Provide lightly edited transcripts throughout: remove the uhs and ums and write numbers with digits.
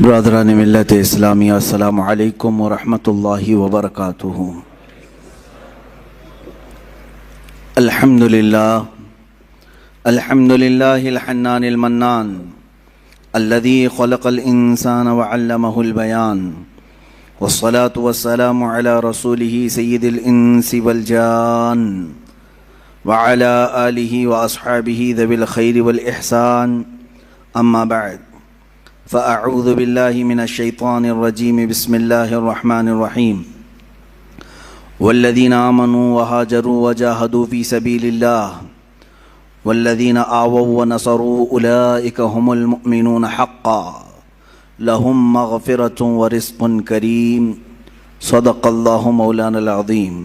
برادران ملت اسلامی، السلام علیکم ورحمۃ اللہ وبرکاتہ۔ الحمد للہ الحنان المنان الذي خلق الانسان وعلمه البیان، والصلاة والسلام على رسوله سید الانس والجان وعلى آلہ واصحابہ ذوی الخیر والاحسان، اما بعد فأعوذ باللہ من الشیطان الرجیم، بسم اللہ الرحمن الرحیم۔ والذین آمنوا وہاجروا وجاہدوا فی سبیل اللہ والذین آووا ونصروا اولئک هم المؤمنون حقا لهم مغفرۃ ورزق کریم، صدق اللہ مولانا العظیم۔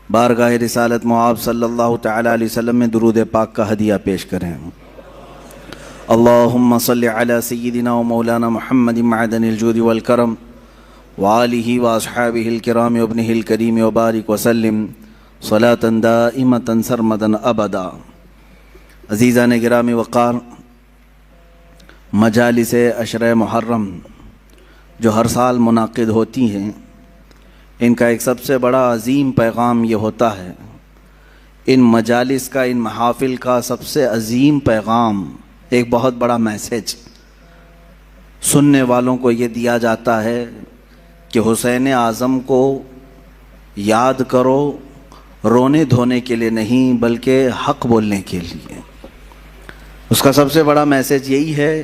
بارگاہ رسالت معاب صلی اللہ تعالی علیہ وسلم میں درود پاک کا ہدیہ پیش کریں۔ اللہم صلی علی سیدنا و مولانا محمد معدن الجود والکرم وآلہ واصحابہ الکرام وابنہ الکریم وبارک وسلم صلاة دائمة سرمدا ابدا۔ عزیزان گرامی وقار، مجالس عشرہ محرم جو ہر سال منعقد ہوتی ہیں، ان کا ایک سب سے بڑا عظیم پیغام یہ ہوتا ہے، ان مجالس کا، ان محافل کا سب سے عظیم پیغام، ایک بہت بڑا میسیج سننے والوں کو یہ دیا جاتا ہے کہ حسین اعظم کو یاد کرو، رونے دھونے کے لیے نہیں بلکہ حق بولنے کے لیے۔ اس کا سب سے بڑا میسیج یہی ہے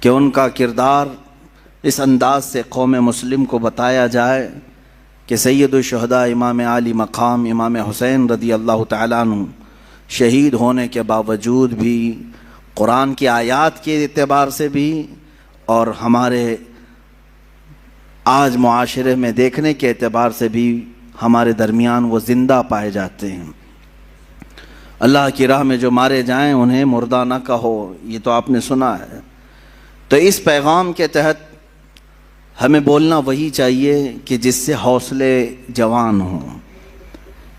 کہ ان کا کردار اس انداز سے قوم مسلم کو بتایا جائے کہ سید الشہداء امام عالی مقام امام حسین رضی اللہ تعالیٰ عنہ شہید ہونے کے باوجود بھی، قرآن کی آیات کے اعتبار سے بھی اور ہمارے آج معاشرے میں دیکھنے کے اعتبار سے بھی ہمارے درمیان وہ زندہ پائے جاتے ہیں۔ اللہ کی راہ میں جو مارے جائیں انہیں مردہ نہ کہو، یہ تو آپ نے سنا ہے۔ تو اس پیغام کے تحت ہمیں بولنا وہی چاہیے کہ جس سے حوصلے جوان ہوں،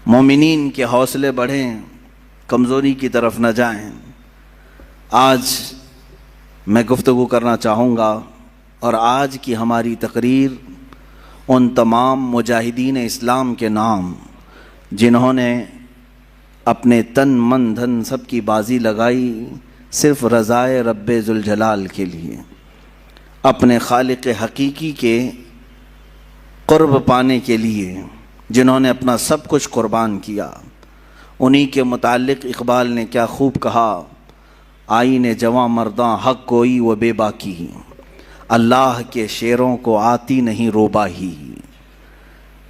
مومنین کے حوصلے بڑھیں، کمزوری کی طرف نہ جائیں۔ آج میں گفتگو کرنا چاہوں گا، اور آج کی ہماری تقریر ان تمام مجاہدین اسلام کے نام جنہوں نے اپنے تن من دھن سب کی بازی لگائی صرف رضائے رب ذوالجلال کے لیے، اپنے خالق حقیقی کے قرب پانے کے لیے، جنہوں نے اپنا سب کچھ قربان کیا۔ انہی کے متعلق اقبال نے کیا خوب کہا، آئین جواں مرداں حق گوئی و بے باکی، اللہ کے شعروں کو آتی نہیں روباہی۔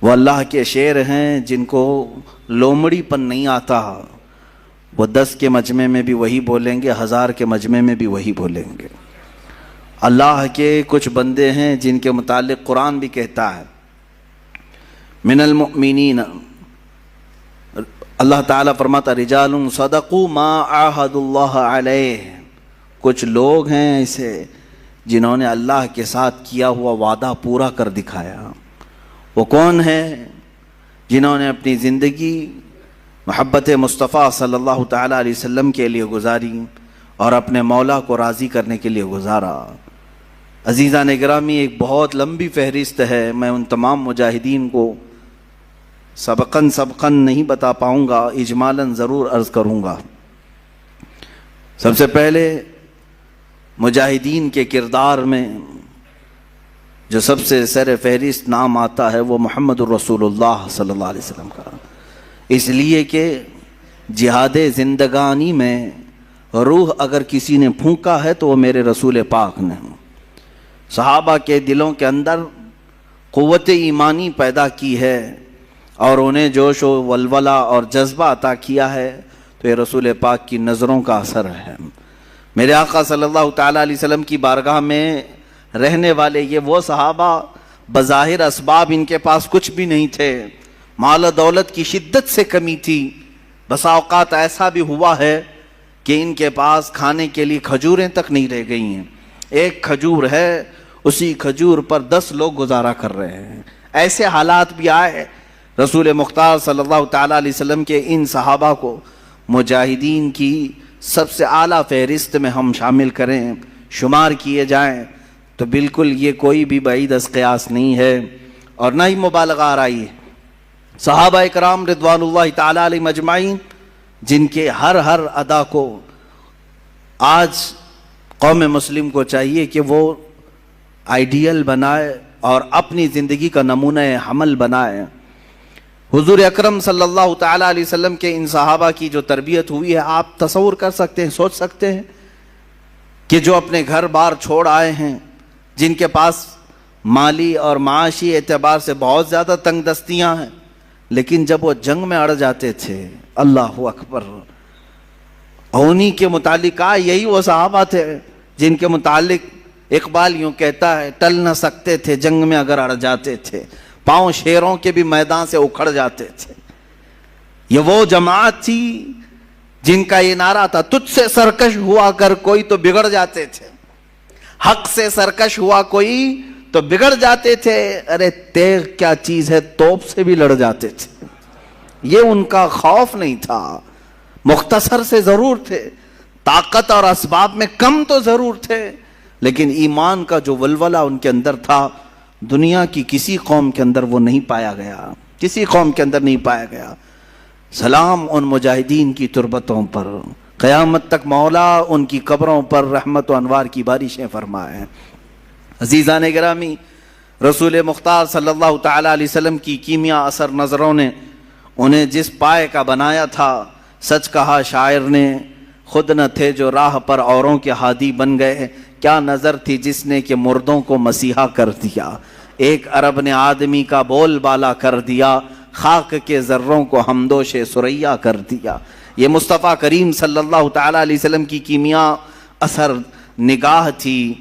وہ اللہ کے شعر ہیں جن کو لومڑی پن نہیں آتا، وہ 10 کے مجمع میں بھی وہی بولیں گے، 1000 کے مجمع میں بھی وہی بولیں گے۔ اللہ کے کچھ بندے ہیں جن کے متعلق قرآن بھی کہتا ہے، من المؤمنین، اللہ تعالیٰ فرماتا رجال صدقوا ما عاہدوا اللہ علیہ، کچھ لوگ ہیں ایسے جنہوں نے اللہ کے ساتھ کیا ہوا وعدہ پورا کر دکھایا۔ وہ کون ہے؟ جنہوں نے اپنی زندگی محبت مصطفیٰ صلی اللہ تعالیٰ علیہ وسلم کے لیے گزاری اور اپنے مولا کو راضی کرنے کے لیے گزارا۔ عزیزان گرامی، ایک بہت لمبی فہرست ہے، میں ان تمام مجاہدین کو سبقاً نہیں بتا پاؤں گا، اجمالاً ضرور عرض کروں گا۔ سب سے پہلے مجاہدین کے کردار میں جو سب سے سر فہرست نام آتا ہے وہ محمد الرسول اللہ صلی اللہ علیہ وسلم کا، اس لیے کہ جہاد زندگانی میں روح اگر کسی نے پھونکا ہے تو وہ میرے رسول پاک نے۔ صحابہ کے دلوں کے اندر قوت ایمانی پیدا کی ہے اور انہیں جوش و ولولہ اور جذبہ عطا کیا ہے، تو یہ رسول پاک کی نظروں کا اثر ہے۔ میرے آقا صلی اللہ تعالیٰ علیہ وسلم کی بارگاہ میں رہنے والے یہ وہ صحابہ، بظاہر اسباب ان کے پاس کچھ بھی نہیں تھے، مال و دولت کی شدت سے کمی تھی، بسا اوقات ایسا بھی ہوا ہے کہ ان کے پاس کھانے کے لیے کھجوریں تک نہیں رہ گئی ہیں، ایک کھجور ہے، اسی کھجور پر 10 لوگ گزارا کر رہے ہیں۔ ایسے حالات بھی آئے۔ رسول مختار صلی اللہ تعالیٰ علیہ وسلم کے ان صحابہ کو مجاہدین کی سب سے اعلیٰ فہرست میں ہم شامل کریں، شمار کیے جائیں، تو بالکل یہ کوئی بھی بعید از قیاس نہیں ہے اور نہ ہی مبالغہ آرائی ہے۔ صحابہ اکرام رضوان اللہ تعالی علیہم اجمعین جن کے ہر ادا کو آج قوم مسلم کو چاہیے کہ وہ آئیڈیل بنائے اور اپنی زندگی کا نمونہ حمل بنائے۔ حضور اکرم صلی اللہ تعالی علیہ وسلم کے ان صحابہ کی جو تربیت ہوئی ہے، آپ تصور کر سکتے ہیں، سوچ سکتے ہیں کہ جو اپنے گھر بار چھوڑ آئے ہیں، جن کے پاس مالی اور معاشی اعتبار سے بہت زیادہ تنگ دستیاں ہیں، لیکن جب وہ جنگ میں اڑ جاتے تھے، اللہ اکبر، انہی کے متعلق یہی وہ صحابہ تھے جن کے متعلق اقبال یوں کہتا ہے، ٹل نہ سکتے تھے جنگ میں اگر اڑ جاتے تھے، پاؤں شیروں کے بھی میدان سے اکھڑ جاتے تھے۔ یہ وہ جماعت تھی جن کا یہ نعرہ تھا، تجھ سے سرکش ہوا کر کوئی تو بگڑ جاتے تھے، حق سے سرکش ہوا کوئی تو بگڑ جاتے تھے، ارے تیغ کیا چیز ہے، توپ سے بھی لڑ جاتے تھے۔ یہ ان کا خوف نہیں تھا، مختصر سے ضرور تھے، طاقت اور اسباب میں کم تو ضرور تھے، لیکن ایمان کا جو ولولہ ان کے اندر تھا، دنیا کی کسی قوم کے اندر وہ نہیں پایا گیا، کسی قوم کے اندر نہیں پایا گیا۔ سلام ان مجاہدین کی تربتوں پر، قیامت تک مولا ان کی قبروں پر رحمت و انوار کی بارشیں فرمائے۔ عزیزان گرامی، رسول مختار صلی اللہ تعالی علیہ وسلم کی کیمیا اثر نظروں نے انہیں جس پائے کا بنایا تھا، سچ کہا شاعر نے، خود نہ تھے جو راہ پر اوروں کے ہادی بن گئے، کیا نظر تھی جس نے کہ مردوں کو مسیحا کر دیا، ایک عرب نے آدمی کا بول بالا کر دیا، خاک کے ذروں کو ہمدوش سریا کر دیا۔ یہ مصطفیٰ کریم صلی اللہ تعالی علیہ وسلم کی کیمیا اثر نگاہ تھی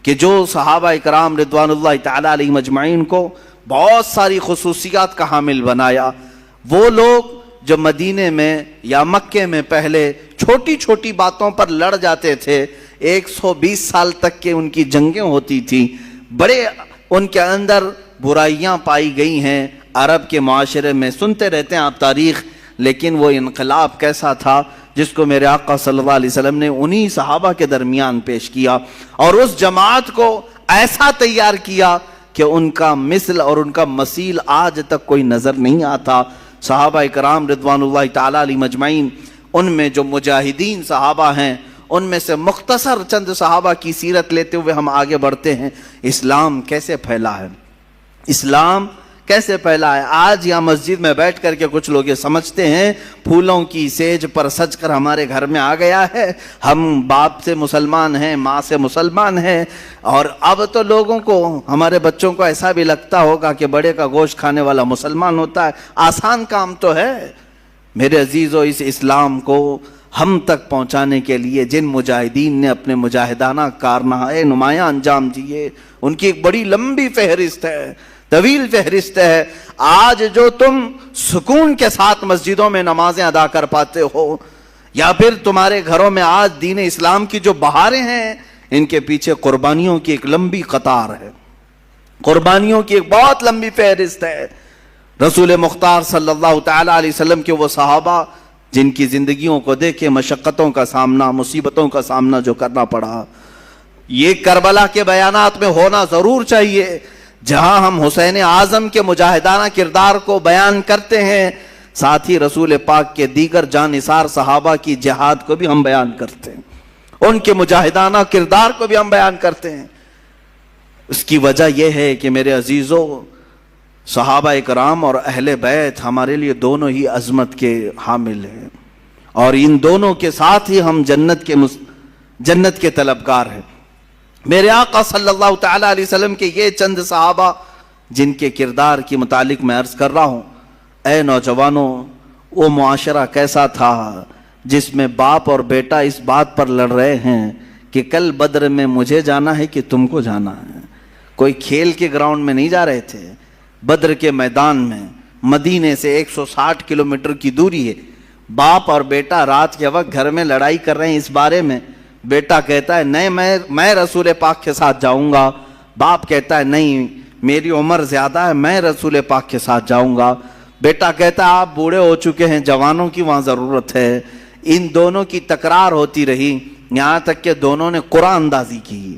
کہ جو صحابہ اکرام رضوان اللہ تعالی علیہم اجمعین کو بہت ساری خصوصیات کا حامل بنایا۔ وہ لوگ جو مدینے میں یا مکے میں پہلے چھوٹی چھوٹی باتوں پر لڑ جاتے تھے، 120 سال تک کے ان کی جنگیں ہوتی تھیں، بڑے ان کے اندر برائیاں پائی گئی ہیں، عرب کے معاشرے میں سنتے رہتے ہیں آپ تاریخ، لیکن وہ انقلاب کیسا تھا جس کو میرے آقا صلی اللہ علیہ وسلم نے انہی صحابہ کے درمیان پیش کیا، اور اس جماعت کو ایسا تیار کیا کہ ان کا مثل اور ان کا مثیل آج تک کوئی نظر نہیں آتا۔ صحابہ اکرام رضوان اللہ تعالی علیہم اجمعین، ان میں جو مجاہدین صحابہ ہیں، ان میں سے مختصر چند صحابہ کی سیرت لیتے ہوئے ہم آگے بڑھتے ہیں۔ اسلام کیسے پھیلا ہے، اسلام کیسے پھیلا ہے؟ آج یہاں مسجد میں بیٹھ کر کے کچھ لوگ یہ سمجھتے ہیں پھولوں کی سیج پر سج کر ہمارے گھر میں آ گیا ہے، ہم باپ سے مسلمان ہیں، ماں سے مسلمان ہیں، اور اب تو لوگوں کو، ہمارے بچوں کو ایسا بھی لگتا ہوگا کہ بڑے کا گوشت کھانے والا مسلمان ہوتا ہے۔ آسان کام تو ہے۔ میرے عزیزو، اس اسلام کو ہم تک پہنچانے کے لیے جن مجاہدین نے اپنے مجاہدانہ کارنامے نمایاں انجام دیے، ان کی ایک بڑی لمبی فہرست ہے، طویل فہرست ہے۔ آج جو تم سکون کے ساتھ مسجدوں میں نمازیں ادا کر پاتے ہو، یا پھر تمہارے گھروں میں آج دین اسلام کی جو بہاریں ہیں، ان کے پیچھے قربانیوں کی ایک لمبی قطار ہے، قربانیوں کی ایک بہت لمبی فہرست ہے۔ رسول مختار صلی اللہ تعالی علیہ وسلم کے وہ صحابہ جن کی زندگیوں کو دیکھے مشقتوں کا سامنا، مصیبتوں کا سامنا جو کرنا پڑا، یہ کربلا کے بیانات میں ہونا ضرور چاہیے، جہاں ہم حسین اعظم کے مجاہدانہ کردار کو بیان کرتے ہیں، ساتھ ہی رسول پاک کے دیگر جانثار صحابہ کی جہاد کو بھی ہم بیان کرتے ہیں، ان کے مجاہدانہ کردار کو بھی ہم بیان کرتے ہیں۔ اس کی وجہ یہ ہے کہ میرے عزیزو، صحابہ اکرام اور اہل بیت ہمارے لیے دونوں ہی عظمت کے حامل ہیں، اور ان دونوں کے ساتھ ہی ہم جنت کے طلبگار ہیں۔ میرے آقا صلی اللہ تعالی علیہ وسلم کے یہ چند صحابہ جن کے کردار کے متعلق میں عرض کر رہا ہوں، اے نوجوانوں، وہ معاشرہ کیسا تھا جس میں باپ اور بیٹا اس بات پر لڑ رہے ہیں کہ کل بدر میں مجھے جانا ہے کہ تم کو جانا ہے۔ کوئی کھیل کے گراؤنڈ میں نہیں جا رہے تھے، بدر کے میدان میں، مدینے سے 160 کلومیٹر کی دوری ہے۔ باپ اور بیٹا رات کے وقت گھر میں لڑائی کر رہے ہیں اس بارے میں۔ بیٹا کہتا ہے نہیں، میں رسول پاک کے ساتھ جاؤں گا۔ باپ کہتا ہے نہیں، میری عمر زیادہ ہے، میں رسول پاک کے ساتھ جاؤں گا۔ بیٹا کہتا ہے آپ بوڑھے ہو چکے ہیں، جوانوں کی وہاں ضرورت ہے۔ ان دونوں کی تکرار ہوتی رہی، یہاں تک کہ دونوں نے قرآن اندازی کی۔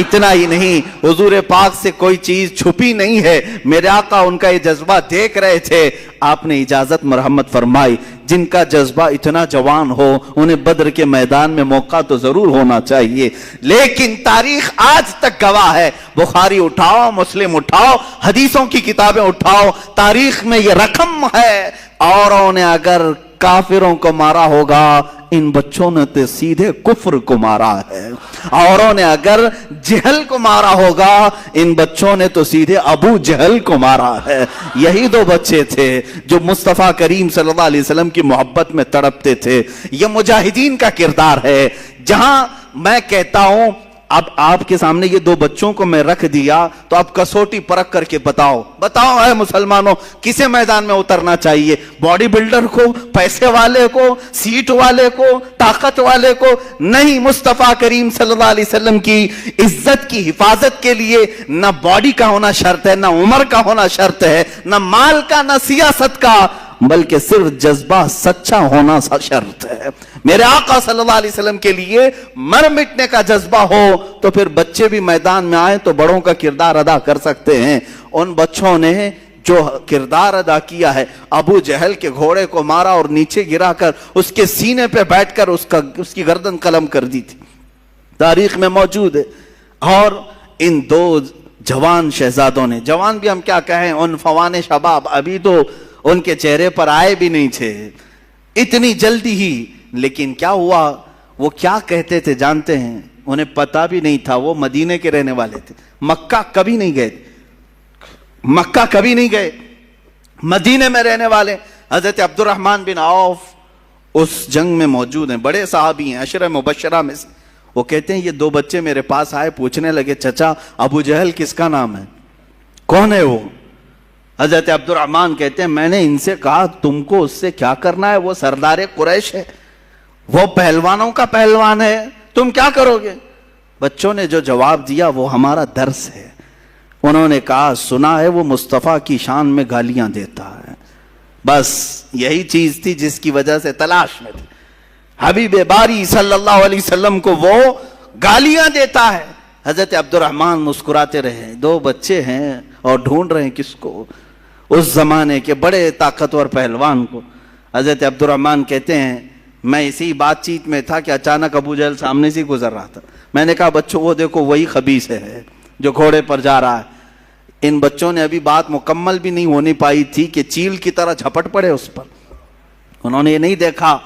اتنا ہی نہیں، حضور پاک سے کوئی چیز چھپی نہیں ہے، میرے آقا ان کا یہ جذبہ دیکھ رہے تھے، آپ نے اجازت مرحمت فرمائی جن کا جذبہ اتنا جوان ہو انہیں بدر کے میدان میں موقع تو ضرور ہونا چاہیے، لیکن تاریخ آج تک گواہ ہے، بخاری اٹھاؤ، مسلم اٹھاؤ، حدیثوں کی کتابیں اٹھاؤ، تاریخ میں یہ رقم ہے، اوروں نے اگر کافروں کو مارا ہوگا ان بچوں نے تو سیدھے کفر کو مارا ہے، اوروں نے اگر جہل کو مارا ہوگا ان بچوں نے تو سیدھے ابو جہل کو مارا ہے۔ یہی دو بچے تھے جو مصطفیٰ کریم صلی اللہ علیہ وسلم کی محبت میں تڑپتے تھے۔ یہ مجاہدین کا کردار ہے۔ جہاں میں کہتا ہوں اب آپ کے سامنے یہ دو بچوں کو میں رکھ دیا تو آپ کسوٹی پرکھ کر کے بتاؤ اے مسلمانوں کسے میدان میں اترنا چاہیے؟ باڈی بلڈر کو، پیسے والے کو، سیٹ والے کو، طاقت والے کو؟ نہیں، مصطفیٰ کریم صلی اللہ علیہ وسلم کی عزت کی حفاظت کے لیے نہ باڈی کا ہونا شرط ہے، نہ عمر کا ہونا شرط ہے، نہ مال کا، نہ سیاست کا، بلکہ صرف جذبہ سچا ہونا شرط ہے۔ میرے آقا صلی اللہ علیہ وسلم کے لیے مر مٹنے کا جذبہ ہو تو پھر بچے بھی میدان میں آئے تو بڑوں کا کردار ادا کر سکتے ہیں۔ ان بچوں نے جو کردار ادا کیا ہے، ابو جہل کے گھوڑے کو مارا اور نیچے گرا کر اس کے سینے پہ بیٹھ کر اس کی گردن قلم کر دی تھی، تاریخ میں موجود ہے۔ اور ان دو جوان شہزادوں نے، جوان بھی ہم کیا کہیں، ان فوان شباب، ابھی تو ان کے چہرے پر آئے بھی نہیں تھے اتنی جلدی ہی، لیکن کیا ہوا، وہ کیا کہتے تھے جانتے ہیں؟ انہیں پتا بھی نہیں تھا وہ مدینے کے رہنے والے تھے، مکہ کبھی نہیں گئے، مدینے میں رہنے والے۔ حضرت عبد الرحمن بن عوف اس جنگ میں موجود ہیں، بڑے صحابی ہیں، عشرہ مبشرہ میں سے۔ وہ کہتے ہیں یہ دو بچے میرے پاس آئے، پوچھنے لگے چچا ابو جہل کس کا نام ہے، کون ہے وہ؟ حضرت عبد الرحمن کہتے ہیں میں نے ان سے کہا تم کو اس سے کیا کرنا ہے، وہ سردار قریش ہے، وہ پہلوانوں کا پہلوان ہے، تم کیا کرو گے؟ بچوں نے جو جواب دیا وہ ہمارا درس ہے۔ انہوں نے کہا سنا ہے وہ مصطفیٰ کی شان میں گالیاں دیتا ہے، بس یہی چیز تھی جس کی وجہ سے تلاش میں تھے۔ حبیب باری صلی اللہ علیہ وسلم کو وہ گالیاں دیتا ہے۔ حضرت عبد الرحمن مسکراتے رہے، دو بچے ہیں اور ڈھونڈ رہے ہیں کس کو، اس زمانے کے بڑے طاقتور پہلوان کو۔ حضرت عبد الرحمن کہتے ہیں میں اسی بات چیت میں تھا کہ اچانک ابو جہل سامنے سے گزر رہا تھا، میں نے کہا بچوں وہ دیکھو وہی خبیث ہے جو گھوڑے پر جا رہا ہے۔ ان بچوں نے ابھی بات مکمل بھی نہیں ہونی پائی تھی کہ چیل کی طرح جھپٹ پڑے اس پر۔ انہوں نے یہ نہیں دیکھا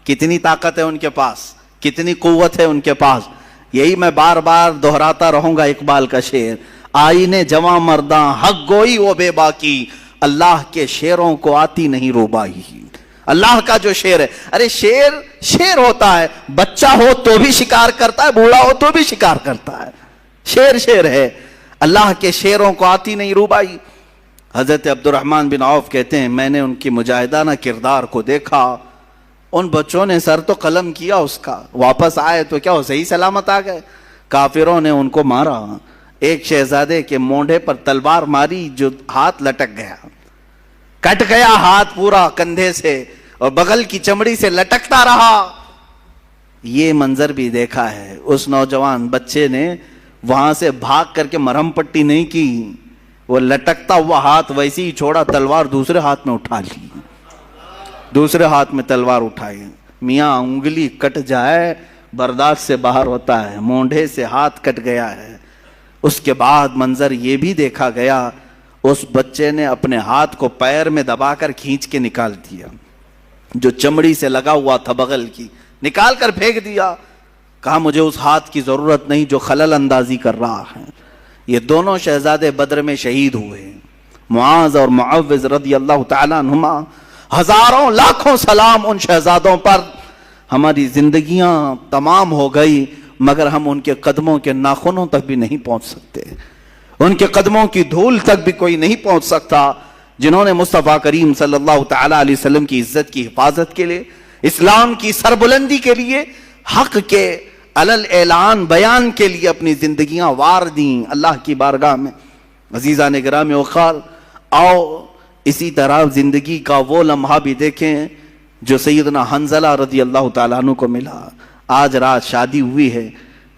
کتنی طاقت ہے ان کے پاس، کتنی قوت ہے ان کے پاس۔ یہی میں بار بار دہراتا رہوں گا اقبال کا شعر، آئینے جواں مرداں حق گوئی وہ بے باکی، اللہ کے شعروں کو آتی نہیں روبائی۔ اللہ کا جو شعر ہے، ارے شعر ہوتا ہے، بچہ ہو تو بھی شکار کرتا ہے، بوڑھا ہو تو بھی شکار کرتا ہے، شعر ہے، اللہ کے شعروں کو آتی نہیں روبائی۔ حضرت عبد الرحمن بن عوف کہتے ہیں میں نے ان کی مجاہدانہ کردار کو دیکھا، ان بچوں نے سر تو قلم کیا اس کا، واپس آئے تو کیا وہ صحیح سلامت آ گئے؟ کافروں نے ان کو مارا، ایک شہزادے کے مونڈے پر تلوار ماری جو ہاتھ لٹک گیا، کٹ گیا ہاتھ پورا کندھے سے اور بغل کی چمڑی سے لٹکتا رہا۔ یہ منظر بھی دیکھا ہے، اس نوجوان بچے نے وہاں سے بھاگ کر کے مرہم پٹی نہیں کی، وہ لٹکتا ہوا ہاتھ ویسے ہی چھوڑا، تلوار دوسرے ہاتھ میں اٹھا لی، دوسرے ہاتھ میں تلوار اٹھائی۔ میاں انگلی کٹ جائے برداشت سے باہر ہوتا ہے، مونڈے سے ہاتھ کٹ گیا ہے۔ اس کے بعد منظر یہ بھی دیکھا گیا، اس بچے نے اپنے ہاتھ کو پیر میں دبا کر کھینچ کے نکال دیا، جو چمڑی سے لگا ہوا تھا بغل کی، نکال کر پھینک دیا، کہا مجھے اس ہاتھ کی ضرورت نہیں جو خلل اندازی کر رہا ہے۔ یہ دونوں شہزادے بدر میں شہید ہوئے، معاذ اور معوذ رضی اللہ تعالیٰ عنہما۔ ہزاروں لاکھوں سلام ان شہزادوں پر۔ ہماری زندگیاں تمام ہو گئی مگر ہم ان کے قدموں کے ناخنوں تک بھی نہیں پہنچ سکتے، ان کے قدموں کی دھول تک بھی کوئی نہیں پہنچ سکتا جنہوں نے مصطفیٰ کریم صلی اللہ تعالیٰ علیہ وسلم کی عزت کی حفاظت کے لیے، اسلام کی سربلندی کے لیے، حق کے علل اعلان بیان کے لیے اپنی زندگیاں وار دیں اللہ کی بارگاہ میں۔ عزیزان گرامی اوقال، آؤ اسی طرح زندگی کا وہ لمحہ بھی دیکھیں جو سیدنا حنظلہ رضی اللہ تعالیٰ عنہ کو ملا۔ آج رات شادی ہوئی ہے،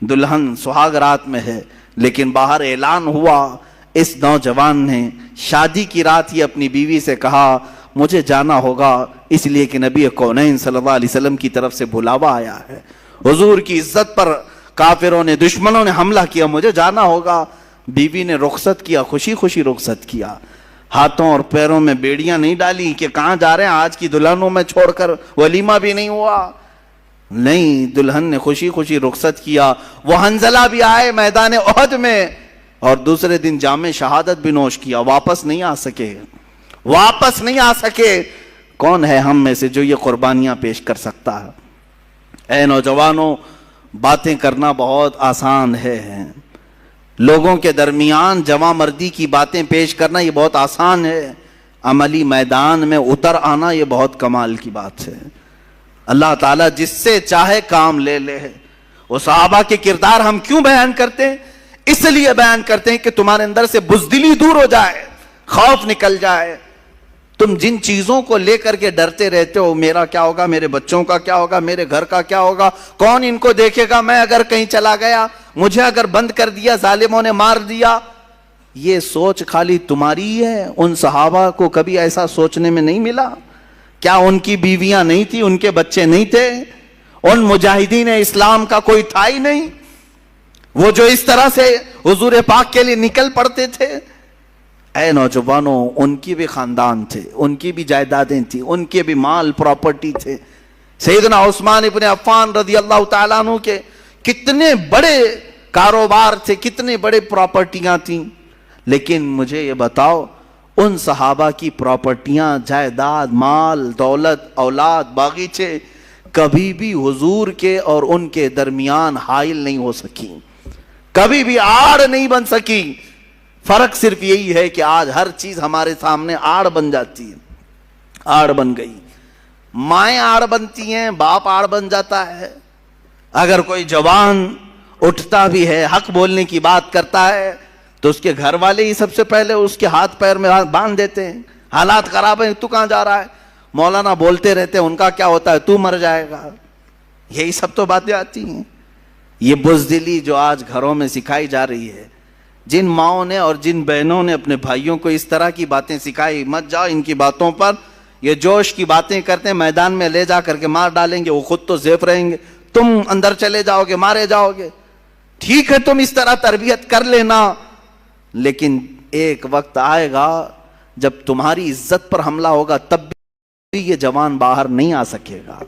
دلہن سہاگ رات میں ہے، لیکن باہر اعلان ہوا، اس نوجوان نے شادی کی رات ہی اپنی بیوی سے کہا مجھے جانا ہوگا، اس لیے کہ نبی کونین صلی اللہ علیہ وسلم کی طرف سے بلاوا آیا ہے، حضور کی عزت پر کافروں نے، دشمنوں نے حملہ کیا، مجھے جانا ہوگا۔ بیوی نے رخصت کیا، خوشی خوشی رخصت کیا، ہاتھوں اور پیروں میں بیڑیاں نہیں ڈالی کہ کہاں جا رہے ہیں، آج کی دلہنوں میں چھوڑ کر ولیمہ بھی نہیں ہوا، نہیں، دلہن نے خوشی خوشی رخصت کیا۔ وہ حنظلہ بھی آئے میدان احد میں اور دوسرے دن جام شہادت بھی نوش کیا، واپس نہیں آ سکے، واپس نہیں آ سکے۔ کون ہے ہم میں سے جو یہ قربانیاں پیش کر سکتا ہے؟ اے نوجوانوں، باتیں کرنا بہت آسان ہے، لوگوں کے درمیان جواں مردی کی باتیں پیش کرنا یہ بہت آسان ہے، عملی میدان میں اتر آنا یہ بہت کمال کی بات ہے۔ اللہ تعالیٰ جس سے چاہے کام لے لے۔ وہ صحابہ کے کردار ہم کیوں بیان کرتے ہیں؟ اس لیے بیان کرتے ہیں کہ تمہارے اندر سے بزدلی دور ہو جائے، خوف نکل جائے۔ تم جن چیزوں کو لے کر کے ڈرتے رہتے ہو، میرا کیا ہوگا، میرے بچوں کا کیا ہوگا، میرے گھر کا کیا ہوگا، کون ان کو دیکھے گا، میں اگر کہیں چلا گیا، مجھے اگر بند کر دیا، ظالموں نے مار دیا، یہ سوچ خالی تمہاری ہے۔ ان صحابہ کو کبھی ایسا سوچنے میں نہیں ملا؟ کیا ان کی بیویاں نہیں تھی، ان کے بچے نہیں تھے؟ ان مجاہدین اسلام کا کوئی تھا ہی نہیں، وہ جو اس طرح سے حضور پاک کے لیے نکل پڑتے تھے۔ اے نوجوانوں، ان کی بھی خاندان تھے، ان کی بھی جائیدادیں تھیں، ان کے بھی مال پراپرٹی تھے۔ سیدنا عثمان ابن عفان رضی اللہ تعالیٰ عنہ کے کتنے بڑے کاروبار تھے، کتنے بڑے پراپرٹیاں تھیں، لیکن مجھے یہ بتاؤ، ان صحابہ کی پراپرٹیاں، جائیداد، مال، دولت، اولاد، باغیچے کبھی بھی حضور کے اور ان کے درمیان حائل نہیں ہو سکی، کبھی بھی آڑ نہیں بن سکی۔ فرق صرف یہی ہے کہ آج ہر چیز ہمارے سامنے آڑ بن جاتی ہے، آڑ بن گئی، مائیں آڑ بنتی ہیں، باپ آڑ بن جاتا ہے۔ اگر کوئی جوان اٹھتا بھی ہے، حق بولنے کی بات کرتا ہے، تو اس کے گھر والے ہی سب سے پہلے اس کے ہاتھ پیر میں باندھ دیتے ہیں، حالات خراب ہیں، تو کہاں جا رہا ہے، مولانا بولتے رہتے ہیں، ان کا کیا ہوتا ہے، تو مر جائے گا، یہی سب تو باتیں آتی ہیں۔ یہ بزدلی جو آج گھروں میں سکھائی جا رہی ہے، جن ماؤں نے اور جن بہنوں نے اپنے بھائیوں کو اس طرح کی باتیں سکھائی، مت جاؤ ان کی باتوں پر، یہ جوش کی باتیں کرتے ہیں، میدان میں لے جا کر کے مار ڈالیں گے، وہ خود تو زیف رہیں گے، تم اندر چلے جاؤ گے، مارے جاؤ گے۔ ٹھیک ہے، تم اس طرح تربیت کر لینا، لیکن ایک وقت آئے گا جب تمہاری عزت پر حملہ ہوگا، تب بھی یہ جوان باہر نہیں آ سکے گا،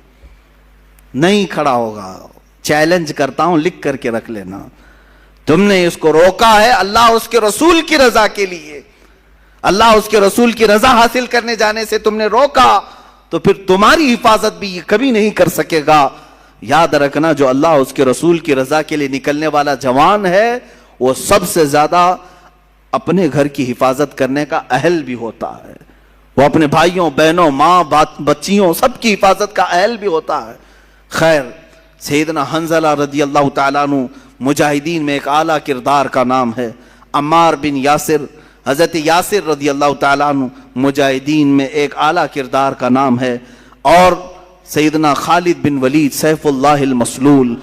نہیں کھڑا ہوگا۔ چیلنج کرتا ہوں، لکھ کر کے رکھ لینا، تم نے اس کو روکا ہے اللہ اس کے رسول کی رضا کے لیے، اللہ اس کے رسول کی رضا حاصل کرنے جانے سے تم نے روکا، تو پھر تمہاری حفاظت بھی یہ کبھی نہیں کر سکے گا۔ یاد رکھنا، جو اللہ اس کے رسول کی رضا کے لیے نکلنے والا جوان ہے، وہ سب سے زیادہ اپنے گھر کی حفاظت کرنے کا اہل بھی ہوتا ہے، وہ اپنے بھائیوں، بہنوں، ماں، بچیوں، سب کی حفاظت کا اہل بھی ہوتا ہے۔ خیر، سیدنا حنظلہ رضی اللہ تعالیٰ عنہ مجاہدین میں ایک اعلیٰ کردار کا نام ہے۔ عمار بن یاسر، حضرت یاسر رضی اللہ تعالیٰ عنہ مجاہدین میں ایک اعلیٰ کردار کا نام ہے، اور سیدنا خالد بن ولید سیف اللہ المسلول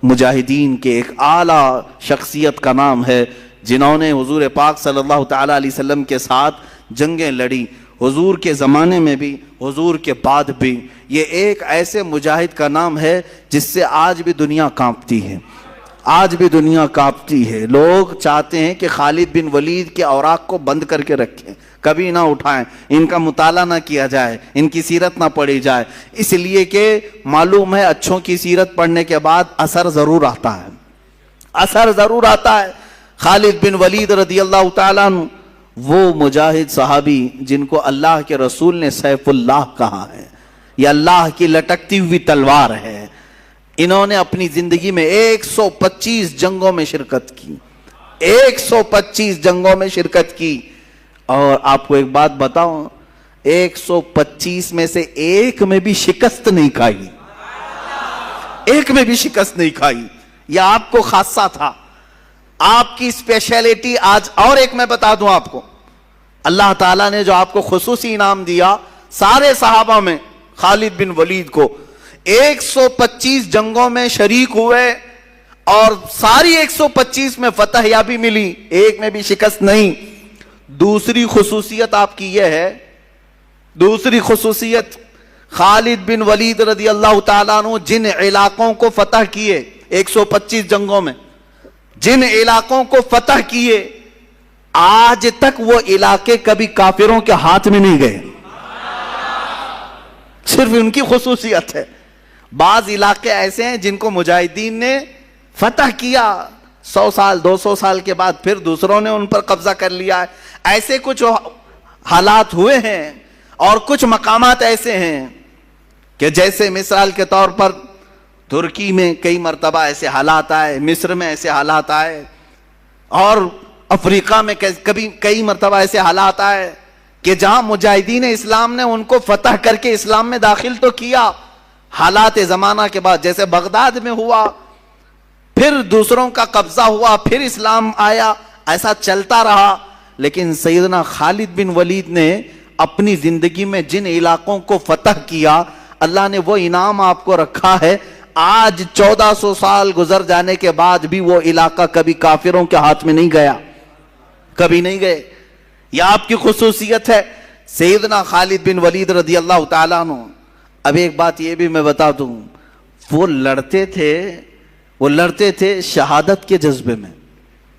مجاہدین کے ایک اعلیٰ شخصیت کا نام ہے، جنہوں نے حضور پاک صلی اللہ تعالیٰ علیہ وسلم کے ساتھ جنگیں لڑی، حضور کے زمانے میں بھی، حضور کے بعد بھی۔ یہ ایک ایسے مجاہد کا نام ہے جس سے آج بھی دنیا کانپتی ہے، آج بھی دنیا کانپتی ہے۔ لوگ چاہتے ہیں کہ خالد بن ولید کے اوراق کو بند کر کے رکھیں، کبھی نہ اٹھائیں، ان کا مطالعہ نہ کیا جائے، ان کی سیرت نہ پڑھی جائے، اس لیے کہ معلوم ہے اچھوں کی سیرت پڑھنے کے بعد اثر ضرور آتا ہے، اثر ضرور آتا ہے۔ خالد بن ولید رضی اللہ تعالیٰ عنہ وہ مجاہد صحابی جن کو اللہ کے رسول نے سیف اللہ کہا ہے، یہ اللہ کی لٹکتی ہوئی تلوار ہے۔ انہوں نے اپنی زندگی میں 125 جنگوں میں شرکت کی، 125 جنگوں میں شرکت کی، اور آپ کو ایک بات بتاؤں، 125 میں سے ایک میں بھی شکست نہیں کھائی، ایک میں بھی شکست نہیں کھائی۔ یہ آپ کو خاصہ تھا، آپ کی اسپیشلٹی۔ آج اور ایک میں بتا دوں آپ کو، اللہ تعالیٰ نے جو آپ کو خصوصی انعام دیا سارے صحابہ میں، خالد بن ولید کو 125 جنگوں میں شریک ہوئے، اور ساری 125 میں فتح یابی ملی، ایک میں بھی شکست نہیں۔ دوسری خصوصیت آپ کی یہ ہے، دوسری خصوصیت، خالد بن ولید رضی اللہ تعالیٰ عنہ جن علاقوں کو فتح کیے 125 جنگوں میں، جن علاقوں کو فتح کیے، آج تک وہ علاقے کبھی کافروں کے ہاتھ میں نہیں گئے، صرف ان کی خصوصیت ہے۔ بعض علاقے ایسے ہیں جن کو مجاہدین نے فتح کیا، 100 سال 200 سال کے بعد پھر دوسروں نے ان پر قبضہ کر لیا ہے، ایسے کچھ حالات ہوئے ہیں۔ اور کچھ مقامات ایسے ہیں کہ جیسے مثال کے طور پر ترکی میں کئی مرتبہ ایسے حالات آئے، مصر میں ایسے حالات آئے، اور افریقہ میں کبھی کئی مرتبہ ایسے حالات آئے کہ جہاں مجاہدین اسلام نے ان کو فتح کر کے اسلام میں داخل تو کیا، حالات زمانہ کے بعد جیسے بغداد میں ہوا، پھر دوسروں کا قبضہ ہوا، پھر اسلام آیا، ایسا چلتا رہا۔ لیکن سیدنا خالد بن ولید نے اپنی زندگی میں جن علاقوں کو فتح کیا، اللہ نے وہ انعام آپ کو رکھا ہے۔ آج 1400 سال گزر جانے کے بعد بھی وہ علاقہ کبھی کافروں کے ہاتھ میں نہیں گیا، کبھی نہیں گئے۔ یہ آپ کی خصوصیت ہے سیدنا خالد بن ولید رضی اللہ تعالیٰ عنہ۔ اب ایک بات یہ بھی میں بتا دوں، وہ لڑتے تھے شہادت کے جذبے میں،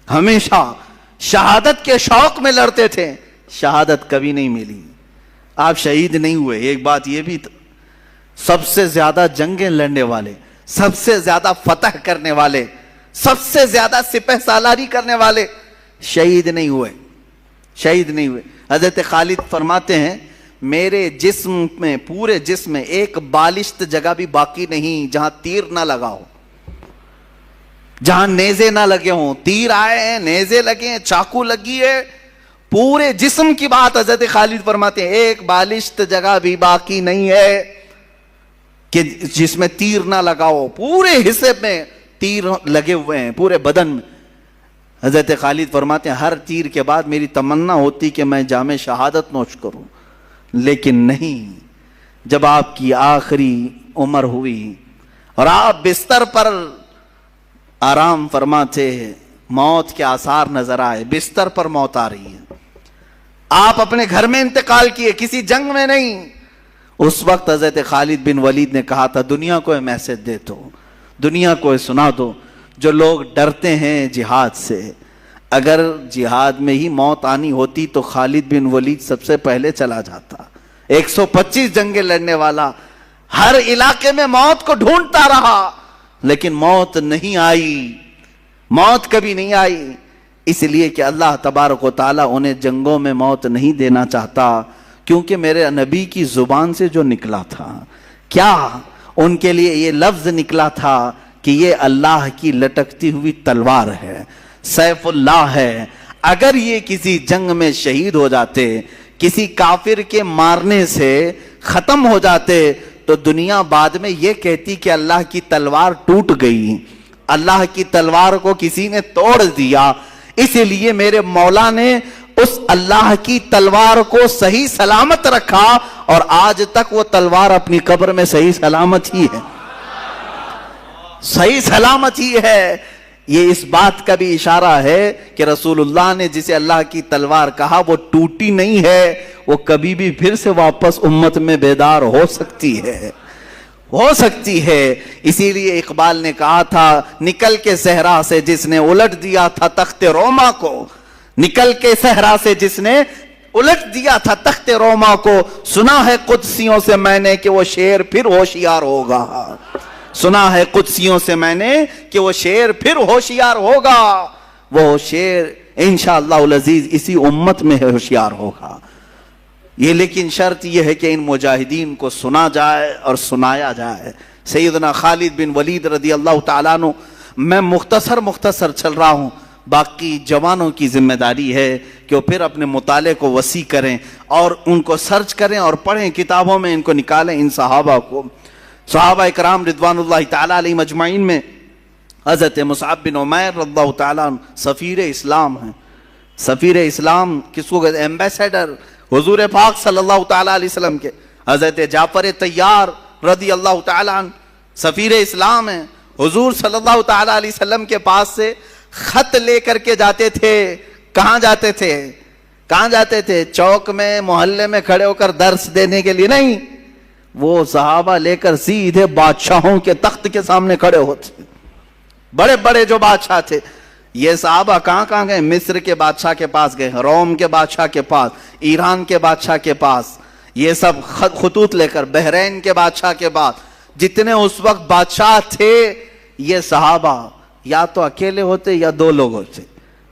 ہمیشہ شہادت کے شوق میں لڑتے تھے، شہادت کبھی نہیں ملی، آپ شہید نہیں ہوئے۔ ایک بات یہ بھی، سب سے زیادہ جنگیں لڑنے والے، سب سے زیادہ فتح کرنے والے، سب سے زیادہ سپہ سالاری کرنے والے شہید نہیں ہوئے، شہید نہیں ہوئے۔ حضرت خالد فرماتے ہیں میرے جسم میں، پورے جسم میں ایک بالشت جگہ بھی باقی نہیں جہاں تیر نہ لگا ہو، جہاں نیزے نہ لگے ہوں۔ تیر آئے ہیں، نیزے لگے ہیں، چاقو لگی ہے، پورے جسم کی بات حضرت خالد فرماتے ہیں ایک بالشت جگہ بھی باقی نہیں ہے کہ جس میں تیر نہ لگا ہو، پورے حصے میں تیر لگے ہوئے ہیں، پورے بدن میں۔ حضرت خالد فرماتے ہیں ہر تیر کے بعد میری تمنا ہوتی کہ میں جام شہادت نوش کروں، لیکن نہیں۔ جب آپ کی آخری عمر ہوئی اور آپ بستر پر آرام فرماتے، موت کے آثار نظر آئے، بستر پر موت آ رہی ہے، آپ اپنے گھر میں انتقال کیے، کسی جنگ میں نہیں۔ اس وقت حضرت خالد بن ولید نے کہا تھا دنیا کو میسج دے دو، دنیا کو سنا دو، جو لوگ ڈرتے ہیں جہاد سے، اگر جہاد میں ہی موت آنی ہوتی تو خالد بن ولید سب سے پہلے چلا جاتا۔ 125 جنگیں لڑنے والا، ہر علاقے میں موت کو ڈھونڈتا رہا، لیکن موت نہیں آئی، موت کبھی نہیں آئی، اس لیے کہ اللہ تبارک و تعالیٰ انہیں جنگوں میں موت نہیں دینا چاہتا، کیونکہ میرے نبی کی زبان سے جو نکلا تھا، کیا ان کے لیے یہ لفظ نکلا تھا کہ یہ اللہ کی لٹکتی ہوئی تلوار ہے، سیف اللہ ہے۔ اگر یہ کسی جنگ میں شہید ہو جاتے، کسی کافر کے مارنے سے ختم ہو جاتے، تو دنیا بعد میں یہ کہتی کہ اللہ کی تلوار ٹوٹ گئی، اللہ کی تلوار کو کسی نے توڑ دیا۔ اس لیے میرے مولا نے اس اللہ کی تلوار کو صحیح سلامت رکھا، اور آج تک وہ تلوار اپنی قبر میں صحیح سلامت ہی ہے، صحیح سلامت ہی ہے۔ یہ اس بات کا بھی اشارہ ہے کہ رسول اللہ نے جسے اللہ کی تلوار کہا وہ ٹوٹی نہیں ہے، وہ کبھی بھی پھر سے واپس امت میں بیدار ہو سکتی ہے، ہو سکتی ہے۔ اسی لیے اقبال نے کہا تھا نکل کے صحرا سے جس نے الٹ دیا تھا تخت روما کو، نکل کے صحرا سے جس نے الٹ دیا تھا تخت روما کو، سنا ہے قدسیوں سے میں نے کہ وہ شیر پھر ہوشیار ہوگا، سنا ہے قدسیوں سے میں نے کہ وہ شیر پھر ہوشیار ہوگا، وہ شیر انشاءاللہ العزیز اسی امت میں ہوشیار ہوگا۔ یہ لیکن شرط یہ ہے کہ ان مجاہدین کو سنا جائے اور سنایا جائے۔ سیدنا خالد بن ولید رضی اللہ تعالیٰ عنہ، میں مختصر چل رہا ہوں، باقی جوانوں کی ذمہ داری ہے کہ وہ پھر اپنے مطالعے کو وسیع کریں اور ان کو سرچ کریں اور پڑھیں، کتابوں میں ان کو نکالیں۔ ان صحابہ کو، صحابہ اکرام رضوان اللہ تعالیٰ علیہ مجمعین میں حضرت مصعب بن عمیر رضی اللہ تعالیٰ عنہ سفیر اسلام ہیں۔ سفیر اسلام کس کو کہتے ہیں؟ ایمبیسیڈر حضور پاک صلی اللہ تعالیٰ علیہ وسلم کے۔ حضرت جعفر طیار رضی اللہ تعالیٰ عنہ سفیر اسلام ہیں، حضور صلی اللہ تعالی علیہ وسلم کے پاس سے خط لے کر کے جاتے تھے. کہاں جاتے تھے؟ کہاں جاتے تھے؟ چوک میں، محلے میں کھڑے ہو کر درس دینے کے لیے نہیں. وہ صحابہ لے کر سیدھے بادشاہوں کے تخت کے سامنے کھڑے ہوتے. بڑے بڑے جو بادشاہ تھے، یہ صحابہ کہاں کہاں گئے؟ مصر کے بادشاہ کے پاس گئے، روم کے بادشاہ کے پاس، ایران کے بادشاہ کے پاس. یہ سب خطوط لے کر بحرین کے بادشاہ کے پاس. جتنے اس وقت بادشاہ تھے، یہ صحابہ یا تو اکیلے ہوتے یا دو لوگ ہوتے.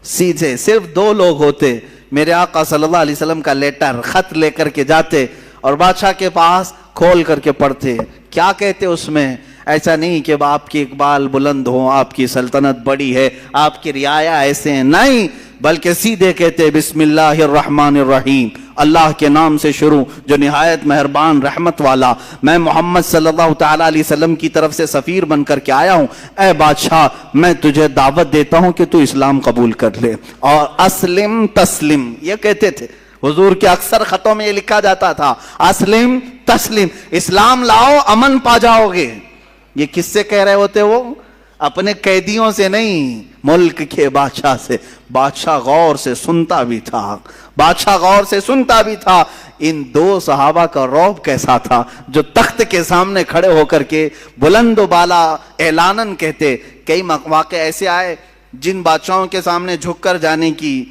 سیدھے صرف دو لوگ ہوتے. میرے آقا صلی اللہ علیہ وسلم کا لیٹر، خط لے کر کے جاتے اور بادشاہ کے پاس کھول کر کے پڑھتے. کیا کہتے اس میں؟ ایسا نہیں کہ آپ کی اقبال بلند ہو، آپ کی سلطنت بڑی ہے، آپ کی رعایا ایسے ہیں، نہیں، بلکہ سیدھے کہتے بسم اللہ الرحمن الرحیم، اللہ کے نام سے شروع جو نہایت مہربان رحمت والا. میں محمد صلی اللہ تعالیٰ علیہ وسلم کی طرف سے سفیر بن کر کے آیا ہوں. اے بادشاہ، میں تجھے دعوت دیتا ہوں کہ تو اسلام قبول کر لے، اور اسلم تسلم یہ کہتے تھے. حضور کے اکثر خطوں میں یہ لکھا جاتا تھا اسلم تسلیم، اسلام لاؤ امن پا جاؤ گے. یہ کس سے کہہ رہے ہوتے؟ وہ اپنے قیدیوں سے نہیں، ملک کے بادشاہ سے. بادشاہ غور سے سنتا بھی تھا، بادشاہ غور سے سنتا بھی تھا. ان دو صحابہ کا رعب کیسا تھا جو تخت کے سامنے کھڑے ہو کر کے بلند و بالا اعلاناً کہتے. کئی مواقع ایسے آئے جن بادشاہوں کے سامنے جھک کر جانے کی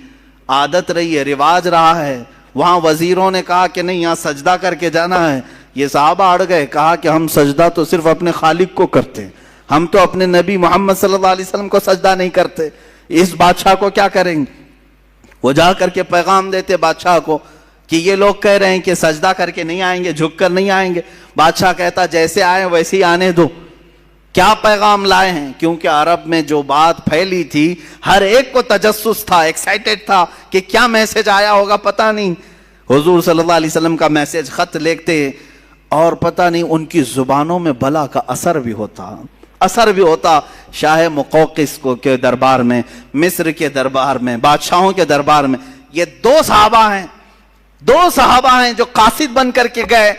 عادت رہی ہے، رواج رہا ہے، وہاں وزیروں نے کہا کہ نہیں، یہاں سجدہ کر کے جانا ہے. یہ صحابہ اڑ گئے، کہا کہ ہم سجدہ تو صرف اپنے خالق کو کرتے ہیں، ہم تو اپنے نبی محمد صلی اللہ علیہ وسلم کو سجدہ نہیں کرتے، اس بادشاہ کو کیا کریں گے؟ وہ جا کر کے پیغام دیتے بادشاہ کو کہ یہ لوگ کہہ رہے ہیں کہ سجدہ کر کے نہیں آئیں گے، جھک کر نہیں آئیں گے. بادشاہ کہتا جیسے آئے ویسے ہی آنے دو. کیا پیغام لائے ہیں؟ کیونکہ عرب میں جو بات پھیلی تھی، ہر ایک کو تجسس تھا، ایکسائٹڈ تھا کہ کیا میسج آیا ہوگا پتہ نہیں. حضور صلی اللہ علیہ وسلم کا میسج خط لکھتے اور پتہ نہیں ان کی زبانوں میں بلا کا اثر بھی ہوتا. شاہ مقوقس کو کے دربار میں، مصر کے دربار میں، بادشاہوں کے دربار میں یہ دو صحابہ ہیں جو قاصد بن کر کے گئے،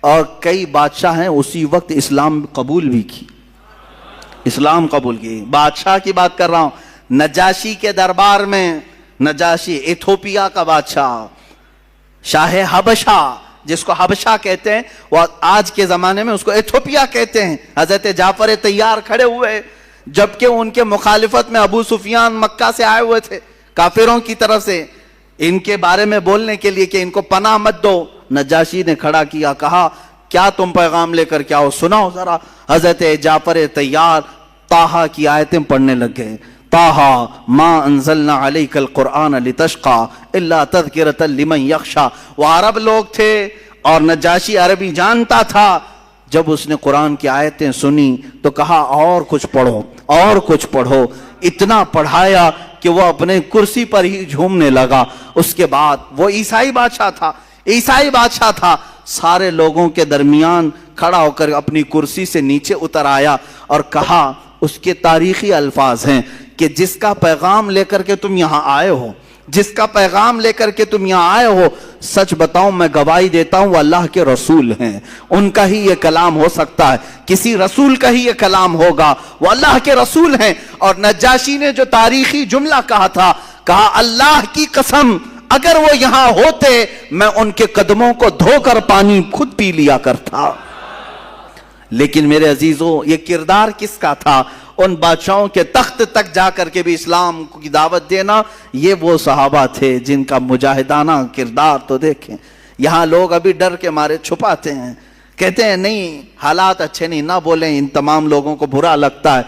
اور کئی بادشاہ ہیں اسی وقت اسلام قبول بھی کی. بادشاہ کی بات کر رہا ہوں. نجاشی کے دربار میں، نجاشی ایتھوپیا کا بادشاہ، شاہ حبشہ جس کو حبشہ کہتے ہیں، وہ آج کے زمانے میں اس کو ایتھوپیا کہتے ہیں. حضرت جعفر طیار کھڑے ہوئے، جبکہ ان کے مخالفت میں ابو سفیان مکہ سے آئے ہوئے تھے کافروں کی طرف سے، ان کے بارے میں بولنے کے لیے کہ ان کو پناہ مت دو. نجاشی نے کھڑا کیا، کہا کیا تم پیغام لے کر کیا ہو، سناؤ ذرا. حضرت جعفر طیار طٰہٰ کی آیتیں پڑھنے لگ گئے. طٰہٰ ما انزلنا علیک القرآن لتشقیٰ الا تذکرۃ لمن یخشیٰ. وہ عرب لوگ تھے اور نجاشی عربی جانتا تھا. جب اس نے قرآن کی آیتیں سنی تو کہا اور کچھ پڑھو. اتنا پڑھایا کہ وہ اپنے کرسی پر ہی جھومنے لگا. اس کے بعد وہ عیسائی بادشاہ تھا، سارے لوگوں کے درمیان کھڑا ہو کر اپنی کرسی سے نیچے اتر آیا اور کہا، اس کے تاریخی الفاظ ہیں کہ جس کا پیغام لے کر کے تم یہاں آئے ہو، سچ بتاؤں میں گواہی دیتا ہوں وہ اللہ کے رسول ہیں. ان کا ہی یہ کلام ہو سکتا ہے، کسی رسول کا ہی یہ کلام ہوگا، وہ اللہ کے رسول ہیں. اور نجاشی نے جو تاریخی جملہ کہا اللہ کی قسم اگر وہ یہاں ہوتے میں ان کے قدموں کو دھو کر پانی خود پی لیا کرتا. لیکن میرے عزیزوں، یہ کردار کس کا تھا؟ ان بادشاہوں کے تخت تک جا کر کے بھی اسلام کی دعوت دینا. یہ وہ صحابہ تھے جن کا مجاہدانہ کردار تو دیکھیں. یہاں لوگ ابھی ڈر کے مارے چھپاتے ہیں، کہتے ہیں نہیں حالات اچھے نہیں، نہ بولیں، ان تمام لوگوں کو برا لگتا ہے.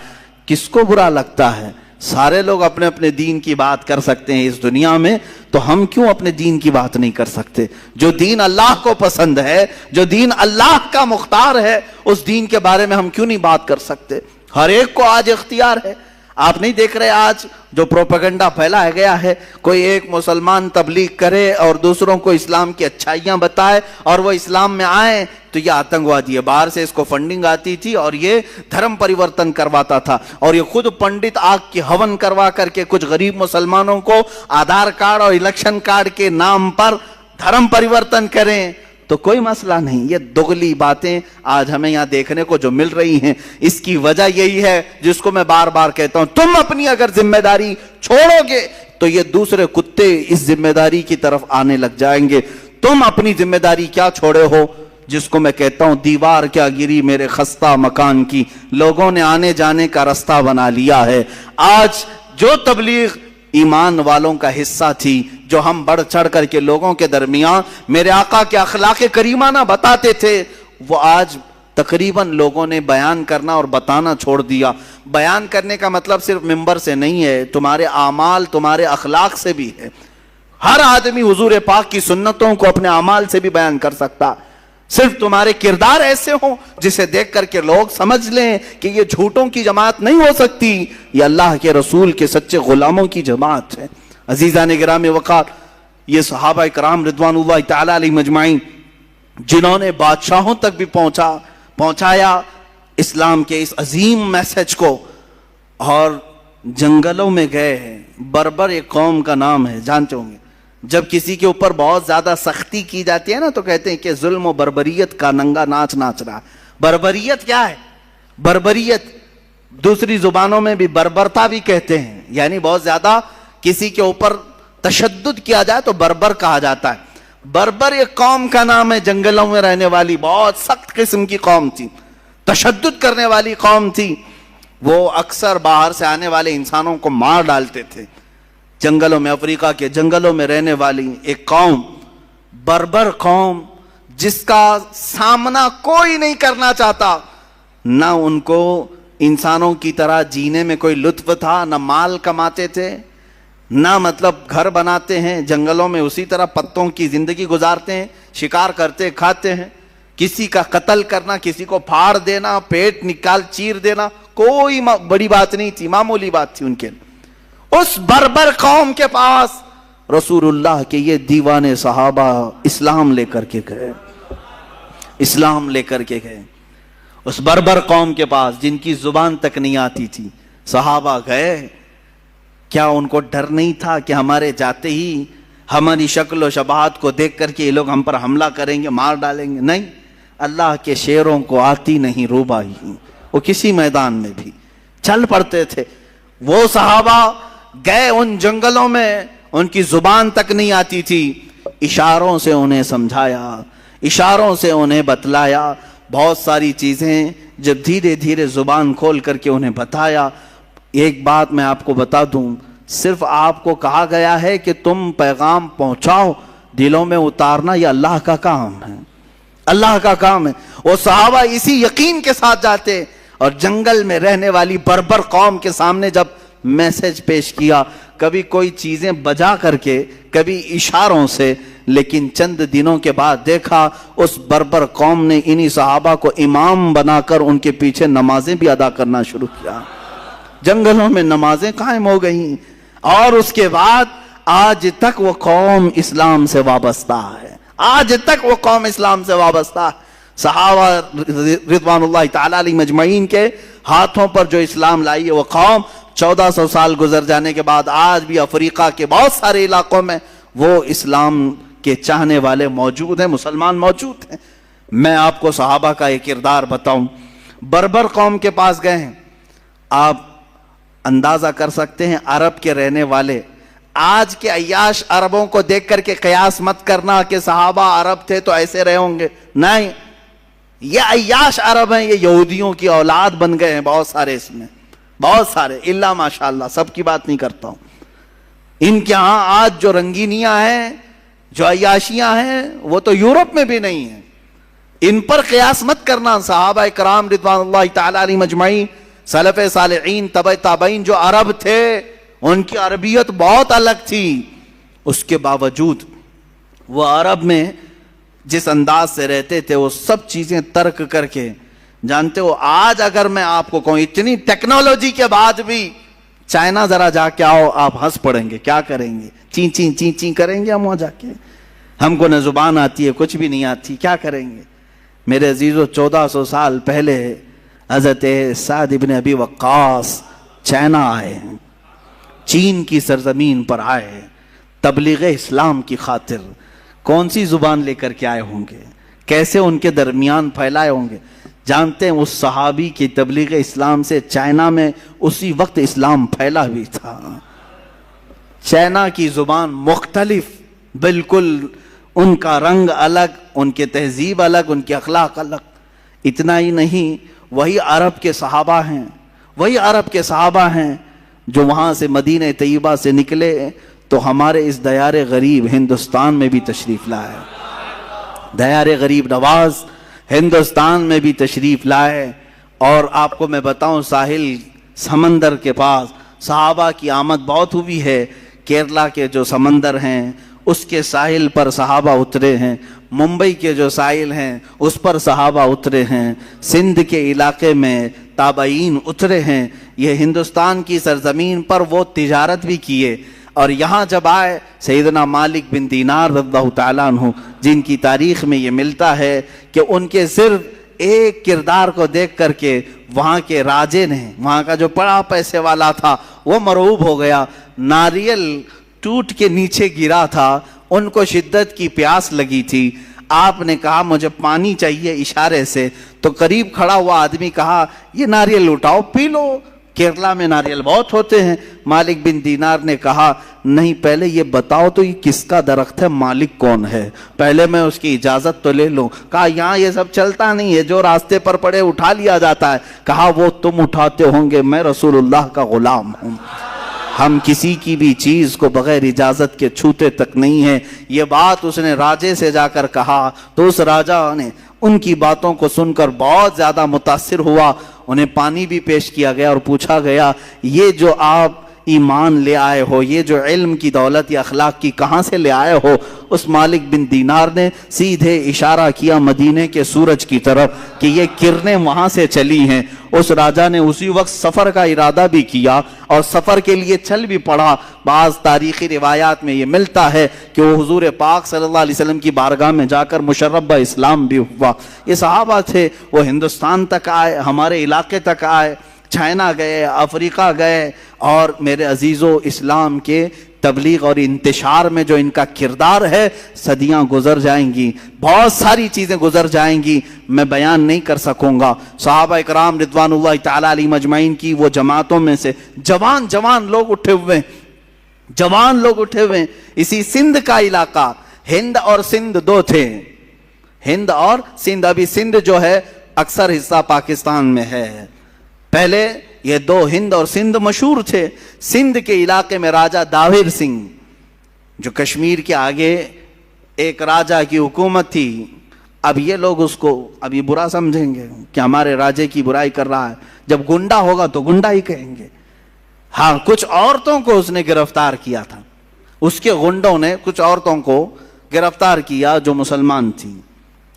کس کو برا لگتا ہے؟ سارے لوگ اپنے اپنے دین کی بات کر سکتے ہیں اس دنیا میں، تو ہم کیوں اپنے دین کی بات نہیں کر سکتے؟ جو دین اللہ کو پسند ہے، جو دین اللہ کا مختار ہے، اس دین کے بارے میں ہم کیوں نہیں بات کر سکتے؟ ہر ایک کو آج اختیار ہے. آپ نہیں دیکھ رہے آج جو پروپیگنڈا پھیلایا گیا ہے، کوئی ایک مسلمان تبلیغ کرے اور دوسروں کو اسلام کی اچھائیاں بتائے اور وہ اسلام میں آئیں تو یہ آتنکوادی ہے. باہر سے اس کو فنڈنگ آتی تھی اور یہ دھرم پریورتن کرواتا تھا، اور یہ خود پنڈت آگ کی ہون کروا کر کے کچھ غریب مسلمانوں کو آدھار کارڈ اور الیکشن کارڈ کے نام پر دھرم پریورتن کریں تو کوئی مسئلہ نہیں. یہ دغلی باتیں آج ہمیں یہاں دیکھنے کو جو مل رہی ہیں، اس کی وجہ یہی ہے جس کو میں بار بار کہتا ہوں، تم اپنی اگر ذمہ داری چھوڑو گے تو یہ دوسرے کتے اس ذمہ داری کی طرف آنے لگ جائیں گے. تم اپنی ذمہ داری کیا چھوڑے ہو؟ جس کو میں کہتا ہوں دیوار کیا گری میرے خستہ مکان کی، لوگوں نے آنے جانے کا رستہ بنا لیا ہے. آج جو تبلیغ ایمان والوں کا حصہ تھی، جو ہم بڑھ چڑھ کر کے لوگوں کے درمیان میرے آقا کے اخلاق کریمانہ بتاتے تھے، وہ آج تقریباً لوگوں نے بیان کرنا اور بتانا چھوڑ دیا. بیان کرنے کا مطلب صرف ممبر سے نہیں ہے، تمہارے اعمال تمہارے اخلاق سے بھی ہے. ہر آدمی حضور پاک کی سنتوں کو اپنے اعمال سے بھی بیان کر سکتا. صرف تمہارے کردار ایسے ہوں جسے دیکھ کر کے لوگ سمجھ لیں کہ یہ جھوٹوں کی جماعت نہیں ہو سکتی، یہ اللہ کے رسول کے سچے غلاموں کی جماعت ہے. عزیزان گرامی وقار، یہ صحابہ کرام رضوان اللہ تعالی علیہ مجمعین جنہوں نے بادشاہوں تک بھی پہنچایا اسلام کے اس عظیم میسج کو، اور جنگلوں میں گئے ہیں. بربر ایک قوم کا نام ہے، جانتے ہوں گے. جب کسی کے اوپر بہت زیادہ سختی کی جاتی ہے نا تو کہتے ہیں کہ ظلم و بربریت کا ننگا ناچ ناچ رہا. بربریت کیا ہے؟ بربریت دوسری زبانوں میں بھی بربرتا بھی کہتے ہیں، یعنی بہت زیادہ کسی کے اوپر تشدد کیا جائے تو بربر کہا جاتا ہے. بربر ایک قوم کا نام ہے، جنگلوں میں رہنے والی بہت سخت قسم کی قوم تھی، تشدد کرنے والی قوم تھی. وہ اکثر باہر سے آنے والے انسانوں کو مار ڈالتے تھے. جنگلوں میں، افریقہ کے جنگلوں میں رہنے والی ایک قوم، بربر قوم، جس کا سامنا کوئی نہیں کرنا چاہتا. نہ ان کو انسانوں کی طرح جینے میں کوئی لطف تھا، نہ مال کماتے تھے، نہ مطلب گھر بناتے ہیں جنگلوں میں اسی طرح پتوں کی زندگی گزارتے ہیں، شکار کرتے کھاتے ہیں. کسی کا قتل کرنا، کسی کو پھاڑ دینا، پیٹ نکال چیر دینا کوئی بڑی بات نہیں تھی، معمولی بات تھی ان کے. اس بربر قوم کے پاس رسول اللہ کے یہ دیوانے صحابہ اسلام لے کر کے گئے. اسلام لے کر کے گئے اس بربر قوم کے پاس جن کی زبان تک نہیں آتی تھی. صحابہ گئے. کیا ان کو ڈر نہیں تھا کہ ہمارے جاتے ہی ہماری شکل و شباہت کو دیکھ کر کے یہ لوگ ہم پر حملہ کریں گے، مار ڈالیں گے؟ نہیں، اللہ کے شیروں کو آتی نہیں روبائی، وہ کسی میدان میں بھی چل پڑتے تھے. وہ صحابہ گئے ان جنگلوں میں، ان کی زبان تک نہیں آتی تھی. اشاروں سے انہیں سمجھایا، اشاروں سے انہیں بتلایا بہت ساری چیزیں. جب دھیرے دھیرے زبان کھول کر کے انہیں بتایا. ایک بات میں آپ کو بتا دوں، صرف آپ کو کہا گیا ہے کہ تم پیغام پہنچاؤ، دلوں میں اتارنا یہ اللہ کا کام ہے، اللہ کا کام ہے. وہ صحابہ اسی یقین کے ساتھ جاتے اور جنگل میں رہنے والی بربر قوم کے سامنے جب میسج پیش کیا، کبھی کوئی چیزیں بجا کر کے، کبھی اشاروں سے، لیکن چند دنوں کے بعد دیکھا اس بربر قوم نے انہی صحابہ کو امام بنا کر ان کے پیچھے نمازیں بھی ادا کرنا شروع کیا. جنگلوں میں نمازیں قائم ہو گئیں، اور اس کے بعد آج تک وہ قوم اسلام سے وابستہ ہے. آج تک وہ قوم اسلام سے وابستہ ہے. صحابہ رضوان اللہ تعالی علیہ مجمعین کے ہاتھوں پر جو اسلام لائی ہے وہ قوم 1400 سال گزر جانے کے بعد آج بھی افریقہ کے بہت سارے علاقوں میں وہ اسلام کے چاہنے والے موجود ہیں، مسلمان موجود ہیں. میں آپ کو صحابہ کا ایک کردار بتاؤں. بربر قوم کے پاس گئے ہیں. آپ اندازہ کر سکتے ہیں عرب کے رہنے والے، آج کے عیاش عربوں کو دیکھ کر کے قیاس مت کرنا کہ صحابہ عرب تھے تو ایسے رہے ہوں گے. نہیں، یہ عیاش عرب ہیں، یہ یہودیوں کی اولاد بن گئے ہیں بہت سارے، اس میں بہت سارے، اللہ ماشاءاللہ، سب کی بات نہیں کرتا ہوں. ان کے ہاں آج جو رنگینیاں ہیں، جو عیاشیاں ہیں، وہ تو یورپ میں بھی نہیں ہیں. ان پر قیاس مت کرنا. صحابہ کرام رضوان اللہ تعالی علیہ مجمعین، سلف صالحین، تبع تابعین جو عرب تھے، ان کی عربیت بہت الگ تھی. اس کے باوجود وہ عرب میں جس انداز سے رہتے تھے وہ سب چیزیں ترک کر کے، جانتے ہو آج اگر میں آپ کو کہوں اتنی ٹیکنالوجی کے بعد بھی چائنا ذرا جا کے آؤ، آپ ہنس پڑیں گے. کیا کریں گے؟ چین چین چین چین کریں گے ہم وہاں جا کے. ہم کو نہ زبان آتی ہے، کچھ بھی نہیں آتی، کیا کریں گے؟ میرے عزیزو، 1400 سال پہلے حضرت سعد ابن ابی وقاص چائنا آئے ہیں، چین کی سرزمین پر آئے تبلیغ اسلام کی خاطر. کون سی زبان لے کر کے آئے ہوں گے؟ کیسے ان کے درمیان پھیلائے ہوں گے. جانتے ہیں اس صحابی کی تبلیغ اسلام سے چائنا میں اسی وقت اسلام پھیلا بھی تھا. چائنا کی زبان مختلف بالکل، ان کا رنگ الگ، ان کے تہذیب الگ، ان کے اخلاق الگ. اتنا ہی نہیں، وہی عرب کے صحابہ ہیں، وہی عرب کے صحابہ ہیں جو وہاں سے مدینہ طیبہ سے نکلے تو ہمارے اس دیار غریب ہندوستان میں بھی تشریف لائے. دیار غریب نواز ہندوستان میں بھی تشریف لائے. اور آپ کو میں بتاؤں، ساحل سمندر کے پاس صحابہ کی آمد بہت ہوئی ہے. کیرلا کے جو سمندر ہیں اس کے ساحل پر صحابہ اترے ہیں، ممبئی کے جو ساحل ہیں اس پر صحابہ اترے ہیں، سندھ کے علاقے میں تابعین اترے ہیں. یہ ہندوستان کی سرزمین پر وہ تجارت بھی کیے. اور یہاں جب آئے سیدنا مالک بن دینار رضی اللہ تعالیٰ عنہ، جن کی تاریخ میں یہ ملتا ہے کہ ان کے صرف ایک کردار کو دیکھ کر کے وہاں کے راجے نے، وہاں کا جو بڑا پیسے والا تھا، وہ مرعوب ہو گیا. ناریل ٹوٹ کے نیچے گرا تھا، ان کو شدت کی پیاس لگی تھی. آپ نے کہا مجھے پانی چاہیے اشارے سے، تو قریب کھڑا ہوا آدمی کہا یہ ناریل اٹھاؤ پی لو، کیرلا میں ناریل بہت ہوتے ہیں. مالک بن دینار نے کہا نہیں، پہلے یہ بتاؤ تو یہ کس کا درخت ہے، مالک کون ہے، پہلے میں اس کی اجازت تو لے لوں. کہا یہاں یہ سب چلتا نہیں ہے، جو راستے پر پڑے اٹھا لیا جاتا ہے. کہا وہ تم اٹھاتے ہوں گے، میں رسول اللہ کا غلام ہوں، ہم کسی کی بھی چیز کو بغیر اجازت کے چھوتے تک نہیں ہیں. یہ بات اس نے راجے سے جا کر کہا تو اس راجا نے ان کی باتوں کو سن کر بہت زیادہ متاثر ہوا. انہیں پانی بھی پیش کیا گیا اور پوچھا گیا یہ جو آپ ایمان لے آئے ہو، یہ جو علم کی دولت یا اخلاق کی کہاں سے لے آئے ہو؟ اس مالک بن دینار نے سیدھے اشارہ کیا مدینے کے سورج کی طرف کہ یہ کرنیں وہاں سے چلی ہیں. اس راجا نے اسی وقت سفر کا ارادہ بھی کیا اور سفر کے لیے چل بھی پڑا. بعض تاریخی روایات میں یہ ملتا ہے کہ وہ حضور پاک صلی اللہ علیہ وسلم کی بارگاہ میں جا کر مشرب اسلام بھی ہوا. یہ صحابہ تھے، وہ ہندوستان تک آئے، ہمارے علاقے تک آئے، چائنا گئے، افریقہ گئے. اور میرے عزیزو، اسلام کے تبلیغ اور انتشار میں جو ان کا کردار ہے، صدیاں گزر جائیں گی، بہت ساری چیزیں گزر جائیں گی، میں بیان نہیں کر سکوں گا. صحابہ اکرام رضوان اللہ تعالیٰ علیہ مجمعین کی وہ جماعتوں میں سے جوان لوگ اٹھے ہوئے. اسی سندھ کا علاقہ، ہند اور سندھ دو تھے، ہند اور سندھ. ابھی سندھ جو ہے اکثر حصہ پاکستان میں ہے. پہلے یہ دو ہند اور سندھ مشہور تھے. سندھ کے علاقے میں راجہ داہر سنگھ، جو کشمیر کے آگے ایک راجہ کی حکومت تھی. اب یہ لوگ اس کو ابھی برا سمجھیں گے کہ ہمارے راجے کی برائی کر رہا ہے، جب گنڈا ہوگا تو گنڈا ہی کہیں گے. ہاں، کچھ عورتوں کو اس نے گرفتار کیا تھا، اس کے گنڈوں نے کچھ عورتوں کو گرفتار کیا جو مسلمان تھیں،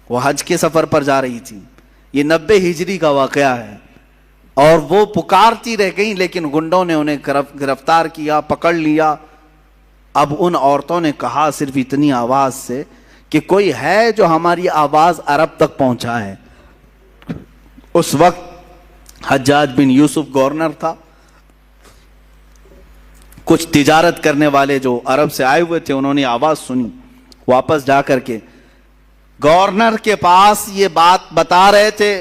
وہ حج کے سفر پر جا رہی تھی. یہ 90 ہجری کا واقعہ ہے. اور وہ پکارتی رہ گئیں، لیکن گنڈوں نے انہیں گرفتار کیا، پکڑ لیا. اب ان عورتوں نے کہا صرف اتنی آواز سے کہ کوئی ہے جو ہماری آواز عرب تک پہنچائے. اس وقت حجاج بن یوسف گورنر تھا. کچھ تجارت کرنے والے جو عرب سے آئے ہوئے تھے، انہوں نے آواز سنی، واپس جا کر کے گورنر کے پاس یہ بات بتا رہے تھے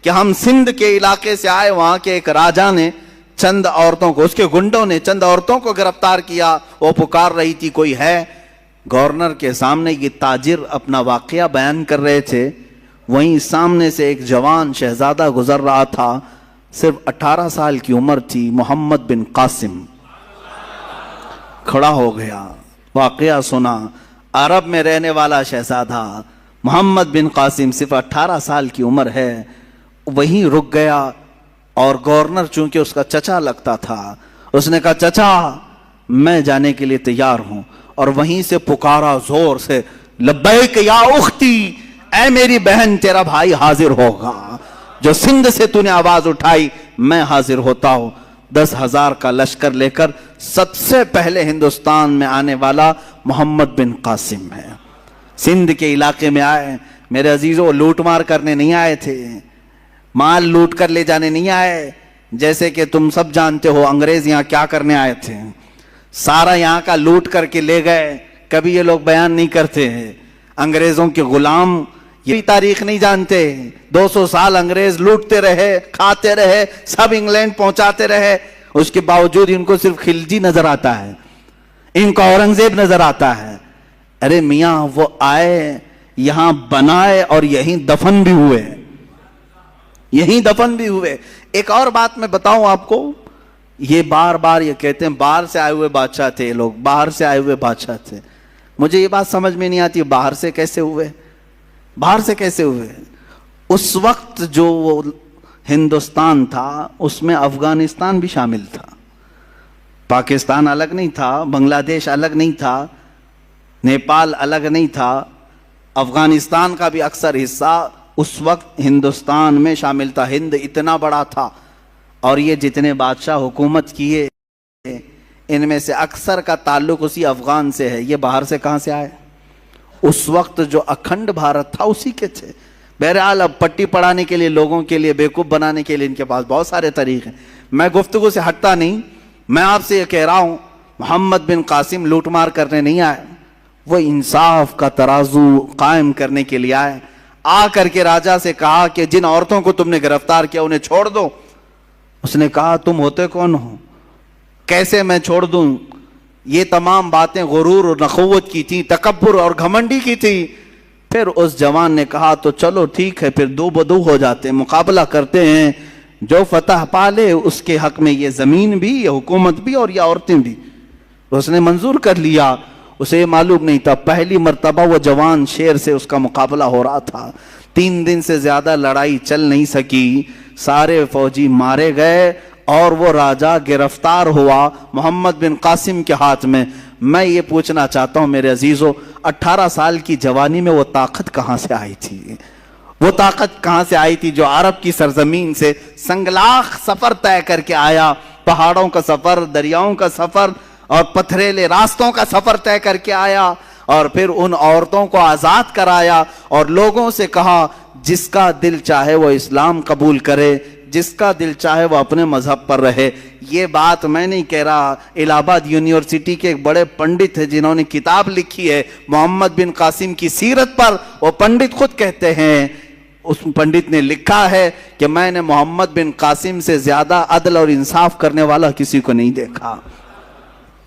کہ ہم سندھ کے علاقے سے آئے. وہاں کے ایک راجہ نے چند عورتوں کو، اس کے گنڈوں نے چند عورتوں کو گرفتار کیا، وہ پکار رہی تھی کوئی ہے. گورنر کے سامنے یہ تاجر اپنا واقعہ بیان کر رہے تھے. وہیں سامنے سے ایک جوان شہزادہ گزر رہا تھا، صرف 18 سال کی عمر تھی، محمد بن قاسم. کھڑا ہو گیا، واقعہ سنا. عرب میں رہنے والا شہزادہ محمد بن قاسم، صرف 18 سال کی عمر ہے. وہیں رک گیا. اور گورنر چونکہ اس کا چچا لگتا تھا، اس نے کہا چچا میں جانے کے لیے تیار ہوں. اور وہیں سے پکارا زور سے، لبیک یا اختی، اے میری بہن تیرا بھائی حاضر ہوگا. جو سندھ سے تو نے آواز اٹھائی میں حاضر ہوتا ہوں. 10,000 کا لشکر لے کر سب سے پہلے ہندوستان میں آنے والا محمد بن قاسم ہے. سندھ کے علاقے میں آئے. میرے عزیزوں، لوٹ مار کرنے نہیں آئے تھے، مال لوٹ کر لے جانے نہیں آئے. جیسے کہ تم سب جانتے ہو انگریز یہاں کیا کرنے آئے تھے، سارا یہاں کا لوٹ کر کے لے گئے. کبھی یہ لوگ بیان نہیں کرتے ہیں. انگریزوں کے غلام یہ بھی تاریخ نہیں جانتے. 200 سال انگریز لوٹتے رہے, کھاتے رہے, سب انگلینڈ پہنچاتے رہے, اس کے باوجود ان کو صرف خلجی نظر آتا ہے, ان کو اورنگزیب نظر آتا ہے. ارے میاں وہ آئے, یہاں بنائے اور یہیں دفن بھی ہوئے, یہیں دفن بھی ہوئے. ایک اور بات میں بتاؤں آپ کو, یہ بار بار یہ کہتے ہیں باہر سے آئے ہوئے بادشاہ تھے یہ لوگ, باہر سے آئے ہوئے بادشاہ تھے. مجھے یہ بات سمجھ میں نہیں آتی, باہر سے کیسے ہوئے, باہر سے کیسے ہوئے؟ اس وقت جو وہ ہندوستان تھا اس میں افغانستان بھی شامل تھا, پاکستان الگ نہیں تھا, بنگلہ دیش الگ نہیں تھا, نیپال الگ نہیں تھا, افغانستان کا بھی اکثر حصہ اس وقت ہندوستان میں شامل تھا. ہند اتنا بڑا تھا, اور یہ جتنے بادشاہ حکومت کیے ان میں سے اکثر کا تعلق اسی افغان سے ہے. یہ باہر سے کہاں سے آئے؟ اس وقت جو اکھنڈ بھارت تھا اسی کے تھے. بہرحال اب پٹی پڑھانے کے لیے, لوگوں کے لیے بیوقوف بنانے کے لیے ان کے پاس بہت سارے طریقے ہیں. میں گفتگو سے ہٹتا نہیں, میں آپ سے یہ کہہ رہا ہوں محمد بن قاسم لوٹ مار کرنے نہیں آئے, وہ انصاف کا ترازو قائم کرنے کے لیے آئے. آ کر کے راجا سے کہا کہ جن عورتوں کو تم نے گرفتار کیا انہیں چھوڑ دو. اس نے کہا تم ہوتے کون ہو, کیسے میں چھوڑ دوں؟ یہ تمام باتیں غرور اور نخوت کی تھی, تکبر اور گھمنڈی کی تھی. پھر اس جوان نے کہا تو چلو ٹھیک ہے, پھر دو بدو ہو جاتے ہیں, مقابلہ کرتے ہیں, جو فتح پالے اس کے حق میں یہ زمین بھی, یہ حکومت بھی اور یہ عورتیں بھی. اس نے منظور کر لیا. اسے یہ معلوم نہیں تھا پہلی مرتبہ وہ جوان شیر سے اس کا مقابلہ ہو رہا تھا. 3 دن سے زیادہ لڑائی چل نہیں سکی, سارے فوجی مارے گئے اور وہ راجہ گرفتار ہوا محمد بن قاسم کے ہاتھ میں. میں یہ پوچھنا چاہتا ہوں میرے عزیزو, 18 سال کی جوانی میں وہ طاقت کہاں سے آئی تھی؟ وہ طاقت کہاں سے آئی تھی جو عرب کی سرزمین سے سنگلاخ سفر طے کر کے آیا, پہاڑوں کا سفر, دریاؤں کا سفر اور پتھریلے راستوں کا سفر طے کر کے آیا, اور پھر ان عورتوں کو آزاد کرایا اور لوگوں سے کہا جس کا دل چاہے وہ اسلام قبول کرے, جس کا دل چاہے وہ اپنے مذہب پر رہے. یہ بات میں نہیں کہہ رہا, الہ آباد یونیورسٹی کے ایک بڑے پنڈت ہیں جنہوں نے کتاب لکھی ہے محمد بن قاسم کی سیرت پر, وہ پنڈت خود کہتے ہیں, اس پنڈت نے لکھا ہے کہ میں نے محمد بن قاسم سے زیادہ عدل اور انصاف کرنے والا کسی کو نہیں دیکھا.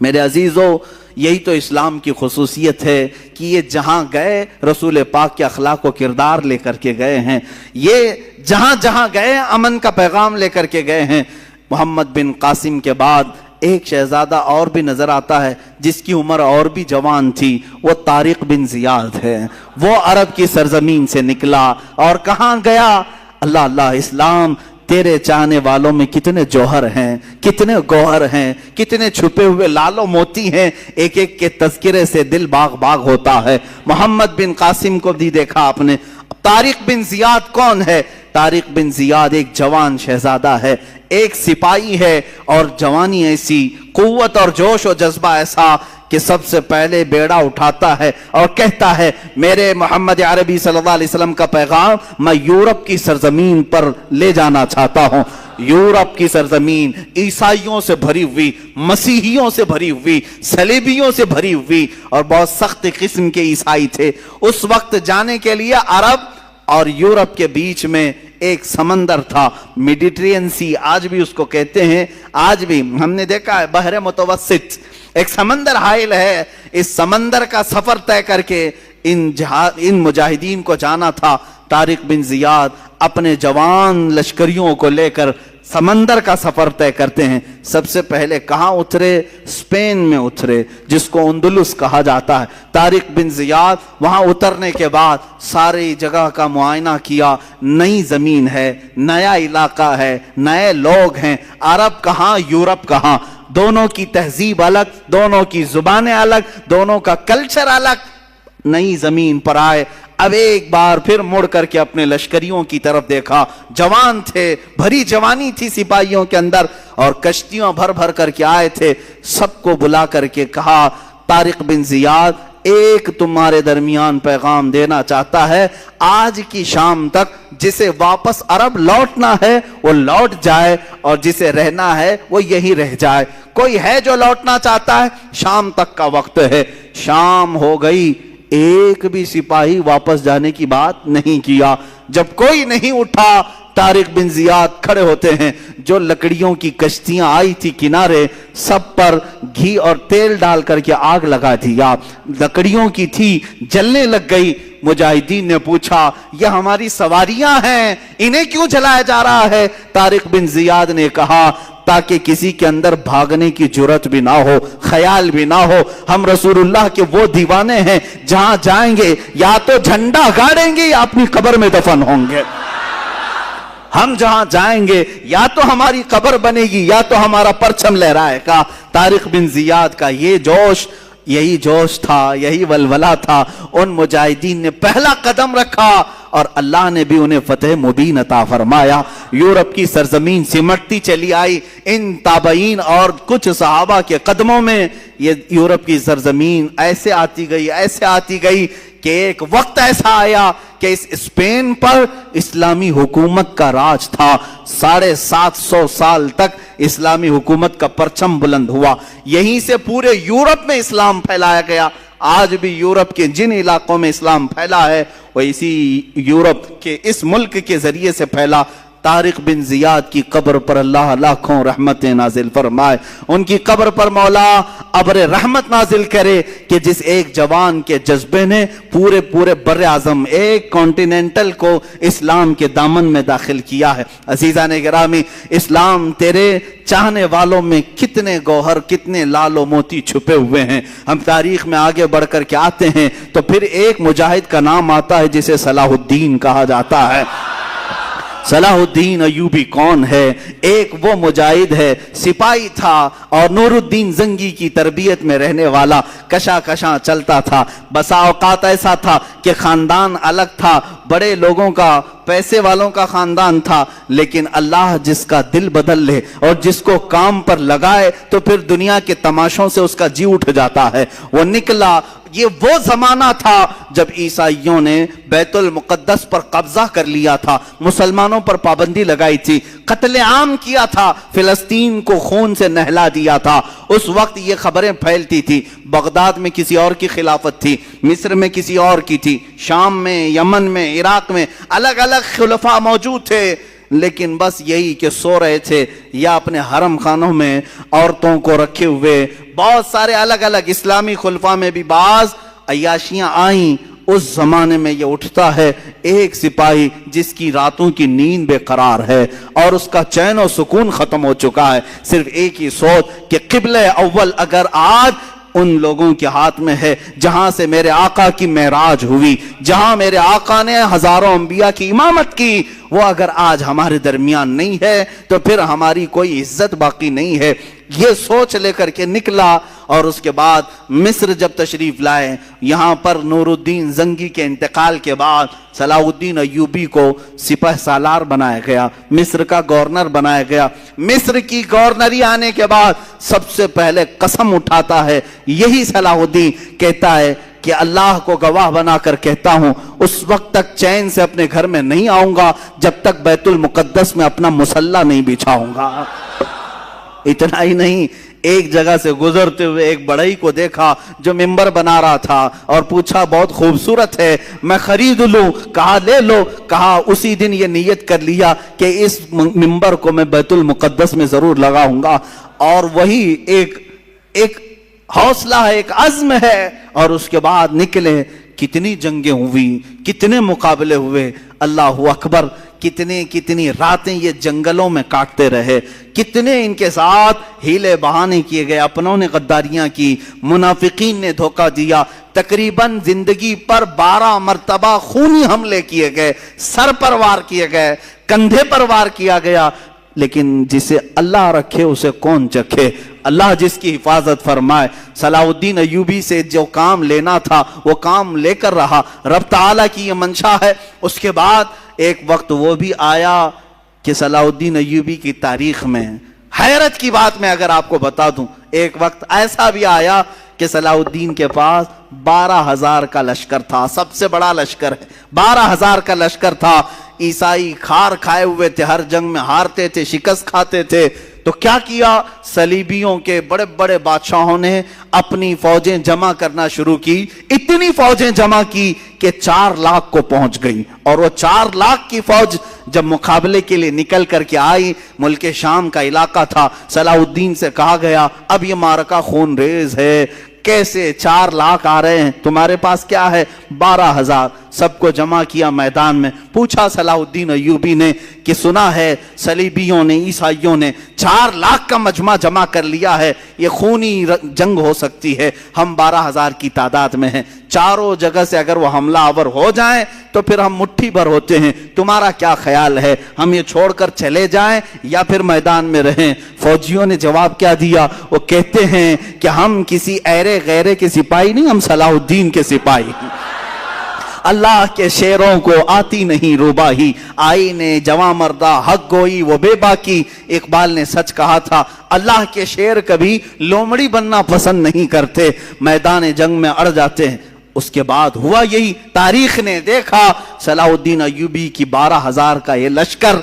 میرے عزیزو, یہی تو اسلام کی خصوصیت ہے کہ یہ جہاں گئے رسول پاک کے اخلاق و کردار لے کر کے گئے ہیں, یہ جہاں جہاں گئے امن کا پیغام لے کر کے گئے ہیں. محمد بن قاسم کے بعد ایک شہزادہ اور بھی نظر آتا ہے جس کی عمر اور بھی جوان تھی, وہ طارق بن زیاد ہے. وہ عرب کی سرزمین سے نکلا اور کہاں گیا؟ اللہ اللہ, اسلام تیرے چاہنے والوں میں کتنے جوہر ہیں, کتنے گوہر ہیں, کتنے چھپے ہوئے لال و موتی ہیں, ایک ایک کے تذکرے سے دل باغ باغ ہوتا ہے. محمد بن قاسم کو بھی دیکھا آپ نے. طارق بن زیاد کون ہے؟ طارق بن زیاد ایک جوان شہزادہ ہے, ایک سپاہی ہے, اور جوانی ایسی, قوت اور جوش و جذبہ ایسا کہ سب سے پہلے بیڑا اٹھاتا ہے اور کہتا ہے میرے محمد عربی صلی اللہ علیہ وسلم کا پیغام میں یورپ کی سرزمین پر لے جانا چاہتا ہوں. یورپ کی سرزمین عیسائیوں سے بھری ہوئی, مسیحیوں سے بھری ہوئی, صلیبیوں سے بھری ہوئی, اور بہت سخت قسم کے عیسائی تھے. اس وقت جانے کے لیے عرب اور یورپ کے بیچ میں ایک سمندر تھا, میڈیٹرین سی آج بھی اس کو کہتے ہیں. آج بھی ہم نے دیکھا ہے بحر متوسط ایک سمندر حائل ہے. اس سمندر کا سفر طے کر کے ان مجاہدین کو جانا تھا. طارق بن زیاد اپنے جوان لشکریوں کو لے کر سمندر کا سفر طے کرتے ہیں. سب سے پہلے کہاں اترے؟ اسپین میں اترے, جس کو اندلس کہا جاتا ہے. طارق بن زیاد وہاں اترنے کے بعد ساری جگہ کا معائنہ کیا. نئی زمین ہے, نیا علاقہ ہے, نئے لوگ ہیں. عرب کہاں, یورپ کہاں, دونوں کی تہذیب الگ, دونوں کی زبانیں الگ, دونوں کا کلچر الگ. نئی زمین پر آئے. اب ایک بار پھر مڑ کر کے اپنے لشکریوں کی طرف دیکھا. جوان تھے, بھری جوانی تھی سپاہیوں کے اندر, اور کشتیاں بھر بھر کر کے آئے تھے. سب کو بلا کر کے کہا طارق بن زیاد ایک تمہارے درمیان پیغام دینا چاہتا ہے, آج کی شام تک جسے واپس عرب لوٹنا ہے وہ لوٹ جائے, اور جسے رہنا ہے وہ یہی رہ جائے. کوئی ہے جو لوٹنا چاہتا ہے؟ شام تک کا وقت ہے. شام ہو گئی, ایک بھی سپاہی واپس جانے کی بات نہیں کیا. جب کوئی نہیں اٹھا طارق بن زیاد کھڑے ہوتے ہیں. جو لکڑیوں کی کشتیاں آئی تھی کنارے, سب پر گھی اور تیل ڈال کر کے آگ لگا دیا. لکڑیوں کی تھی, جلنے لگ گئی. مجاہدین نے پوچھا یہ ہماری سواریاں ہیں, انہیں کیوں جلایا جا رہا ہے؟ طارق بن زیاد نے کہا تاکہ کسی کے اندر بھاگنے کی جرت بھی نہ ہو, خیال بھی نہ ہو. ہم رسول اللہ کے وہ دیوانے ہیں جہاں جائیں گے یا تو جھنڈا گاڑیں گے یا اپنی قبر میں دفن ہوں گے. ہم جہاں جائیں گے یا تو ہماری قبر بنے گی یا تو ہمارا پرچم لہرائے گا. طارق بن زیاد کا یہ جوش, یہی جوش تھا, یہی ولولہ تھا. ان مجاہدین نے پہلا قدم رکھا اور اللہ نے بھی انہیں فتح مبین عطا فرمایا. یورپ کی سرزمین سمٹتی چلی آئی. ان تابعین اور کچھ صحابہ کے قدموں میں یہ یورپ کی سرزمین ایسے آتی گئی, ایسے آتی گئی کہ ایک وقت ایسا آیا کہ اس اسپین پر اسلامی حکومت کا راج تھا. 750 سال تک اسلامی حکومت کا پرچم بلند ہوا. یہیں سے پورے یورپ میں اسلام پھیلایا گیا. آج بھی یورپ کے جن علاقوں میں اسلام پھیلا ہے وہ اسی یورپ کے اس ملک کے ذریعے سے پھیلا. طارق بن زیاد کی قبر پر اللہ لاکھوں رحمتیں نازل فرمائے. ان کی قبر پر مولا ابر رحمت نازل کرے کہ جس ایک جوان کے جذبے نے پورے بر اعظم ایک کانٹیننٹل کو اسلام کے دامن میں داخل کیا ہے. عزیزان گرامی, اسلام تیرے چاہنے والوں میں کتنے گوہر, کتنے لال و موتی چھپے ہوئے ہیں. ہم تاریخ میں آگے بڑھ کر کے آتے ہیں تو پھر ایک مجاہد کا نام آتا ہے جسے صلاح الدین کہا جاتا ہے. صلاح الدین ایوبی کون ہے؟ ایک وہ مجاہد ہے, سپاہی تھا اور نور الدین زنگی کی تربیت میں رہنے والا, کشا چلتا تھا. بسا اوقات ایسا تھا کہ خاندان الگ تھا, بڑے لوگوں کا, پیسے والوں کا خاندان تھا, لیکن اللہ جس کا دل بدل لے اور جس کو کام پر لگائے تو پھر دنیا کے تماشوں سے اس کا جی اٹھ جاتا ہے. وہ نکلا. یہ وہ زمانہ تھا جب عیسائیوں نے بیت المقدس پر قبضہ کر لیا تھا, مسلمانوں پر پابندی لگائی تھی, قتل عام کیا تھا, فلسطین کو خون سے نہلا دیا تھا. اس وقت یہ خبریں پھیلتی تھی. بغداد میں کسی اور کی خلافت تھی, مصر میں کسی اور کی تھی, شام میں, یمن میں, عراق میں الگ الگ خلفاء موجود تھے, لیکن بس یہی کہ سو رہے تھے یا اپنے حرم خانوں میں عورتوں کو رکھے ہوئے. بہت سارے الگ الگ اسلامی خلفاء میں بھی بعض عیاشیاں آئیں. اس زمانے میں یہ اٹھتا ہے ایک سپاہی جس کی راتوں کی نیند بے قرار ہے اور اس کا چین و سکون ختم ہو چکا ہے. صرف ایک ہی سوچ کہ قبلہ اول اگر آج ان لوگوں کے ہاتھ میں ہے جہاں سے میرے آقا کی معراج ہوئی, جہاں میرے آقا نے ہزاروں انبیاء کی امامت کی, وہ اگر آج ہمارے درمیان نہیں ہے تو پھر ہماری کوئی عزت باقی نہیں ہے. یہ سوچ لے کر کے نکلا اور اس کے بعد مصر جب تشریف لائے, یہاں پر نور الدین زنگی کے انتقال کے بعد صلاح الدین ایوبی کو سپہ سالار بنایا گیا, مصر کا گورنر بنایا گیا. مصر کی گورنری آنے کے بعد سب سے پہلے قسم اٹھاتا ہے یہی صلاح الدین, کہتا ہے کہ اللہ کو گواہ بنا کر کہتا ہوں اس وقت تک چین سے اپنے گھر میں نہیں آؤں گا جب تک بیت المقدس میں اپنا مصلی نہیں بچھاؤں گا. اتنا ہی نہیں, ایک جگہ سے گزرتے ہوئے ایک بڑھئی کو دیکھا جو ممبر بنا رہا تھا اور پوچھا بہت خوبصورت ہے, میں خرید لوں؟ کہا لے لو. کہا اسی دن یہ نیت کر لیا کہ اس ممبر کو میں بیت المقدس میں ضرور لگاؤں گا. اور وہی ایک حوصلہ ہے, ایک عزم ہے. اور اس کے بعد نکلے. کتنی جنگیں ہوئی, کتنے مقابلے ہوئے, اللہ اکبر, کتنی راتیں یہ جنگلوں میں کاٹتے رہے, کتنے ان کے ساتھ ہیلے بہانے کیے گئے, اپنوں نے غداریاں کی, منافقین نے دھوکہ دیا. تقریباً زندگی پر 12 مرتبہ خونی حملے کیے گئے, سر پر وار کیے گئے, کندھے پر وار کیا گیا, لیکن جسے اللہ رکھے اسے کون چکھے. اللہ جس کی حفاظت فرمائے. صلاح الدین ایوبی سے جو کام لینا تھا وہ کام لے کر رہا, رب تعالیٰ کی یہ منشا ہے. اس کے بعد ایک وقت وہ بھی آیا کہ صلاح الدین ایوبی کی تاریخ میں حیرت کی بات میں اگر آپ کو بتا دوں, ایک وقت ایسا بھی آیا کہ صلاح الدین کے پاس 12,000 کا لشکر تھا, سب سے بڑا لشکر ہے, 12,000 کا لشکر تھا. عیسائی کھار کھائے ہوئے تھے, ہر جنگ میں ہارتے تھے, شکست کھاتے تھے. تو کیا کیا؟ صلیبیوں کے بڑے بڑے بادشاہوں نے اپنی فوجیں جمع کرنا شروع کی، اتنی فوجیں جمع کی کہ 4 لاکھ کو پہنچ گئی، اور وہ 4 لاکھ کی فوج جب مقابلے کے لیے نکل کر کے آئی، ملک شام کا علاقہ تھا، صلاح الدین سے کہا گیا اب یہ معرکہ خون ریز ہے، کیسے 4 لاکھ آ رہے ہیں، تمہارے پاس کیا ہے؟ 12,000۔ سب کو جمع کیا میدان میں، پوچھا صلاح الدین ایوبی نے کہ سنا ہے صلیبیوں نے، عیسائیوں نے 4 لاکھ کا مجمع جمع کر لیا ہے، یہ خونی جنگ ہو سکتی ہے، ہم 12,000 کی تعداد میں ہیں، چاروں جگہ سے اگر وہ حملہ آور ہو جائیں تو پھر ہم مٹھی بھر ہوتے ہیں، تمہارا کیا خیال ہے، ہم یہ چھوڑ کر چلے جائیں یا پھر میدان میں رہیں؟ فوجیوں نے جواب کیا دیا؟ وہ کہتے ہیں کہ ہم کسی ایرے غیرے کے سپاہی نہیں، ہم صلاح الدین کے سپاہی ہیں، اللہ کے شیروں کو آتی نہیں روباہی، آئینے جواں مردہ حق گوئی وہ بے باکی۔ اقبال نے سچ کہا تھا، اللہ کے شیر کبھی لومڑی بننا پسند نہیں کرتے، میدان جنگ میں اڑ جاتے ہیں۔ اس کے بعد ہوا یہی، تاریخ نے دیکھا صلاح الدین ایوبی کی 12,000 کا یہ لشکر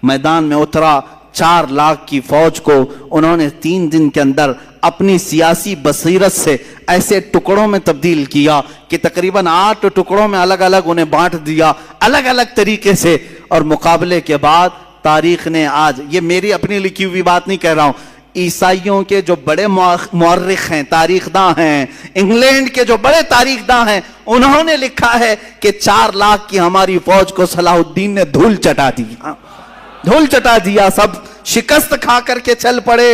میدان میں اترا، 4 لاکھ کی فوج کو انہوں نے 3 دن کے اندر اپنی سیاسی بصیرت سے ایسے ٹکڑوں میں تبدیل کیا کہ تقریباً 8 ٹکڑوں میں الگ الگ انہیں بانٹ دیا، الگ الگ طریقے سے، اور مقابلے کے بعد تاریخ نے آج، یہ میری اپنی لکھی ہوئی بات نہیں کہہ رہا ہوں، عیسائیوں کے جو بڑے مورخ ہیں، تاریخ داں ہیں، انگلینڈ کے جو بڑے تاریخ داں ہیں، انہوں نے لکھا ہے کہ 4 لاکھ کی ہماری فوج کو صلاح الدین نے دھول چٹا دیا، دھول چٹا دیا، سب شکست کھا کر کے چل پڑے۔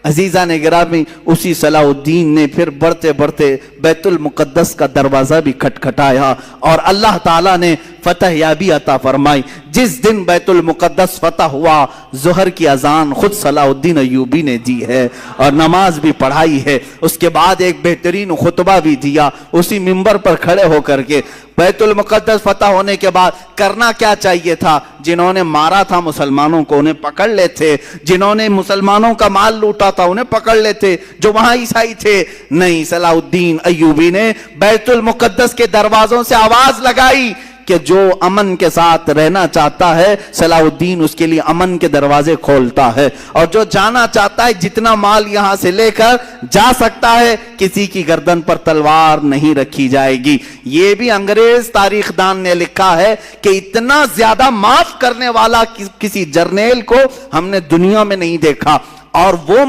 عزیزان گرامی، اسی صلاح الدین نے پھر بڑھتے بڑھتے بیت المقدس کا دروازہ بھی کھٹکھٹایا اور اللہ تعالیٰ نے فتح یابی عطا فرمائی۔ جس دن بیت المقدس فتح ہوا، ظہر کی اذان خود صلاح الدین ایوبی نے دی ہے اور نماز بھی پڑھائی ہے، اس کے بعد ایک بہترین خطبہ بھی دیا اسی منبر پر کھڑے ہو کر کے۔ بیت المقدس فتح ہونے کے بعد کرنا کیا چاہیے تھا؟ جنہوں نے مارا تھا مسلمانوں کو انہیں پکڑ لیتے، جنہوں نے مسلمانوں کا مال لوٹا تھا انہیں پکڑ لیتے، جو وہاں عیسائی تھے۔ نہیں، صلاح الدین ایوبی نے بیت المقدس کے دروازوں سے آواز لگائی کہ جو امن کے ساتھ رہنا چاہتا ہے صلاح الدین اس کے لیے امن کے دروازے کھولتا ہے، اور جو جانا چاہتا ہے جتنا مال یہاں سے لے کر جا سکتا ہے، کسی کی گردن پر تلوار نہیں رکھی جائے گی۔ یہ بھی انگریز تاریخ دان نے لکھا ہے کہ اتنا زیادہ معاف کرنے والا کسی جرنیل کو ہم نے دنیا میں نہیں دیکھا۔ اور وہ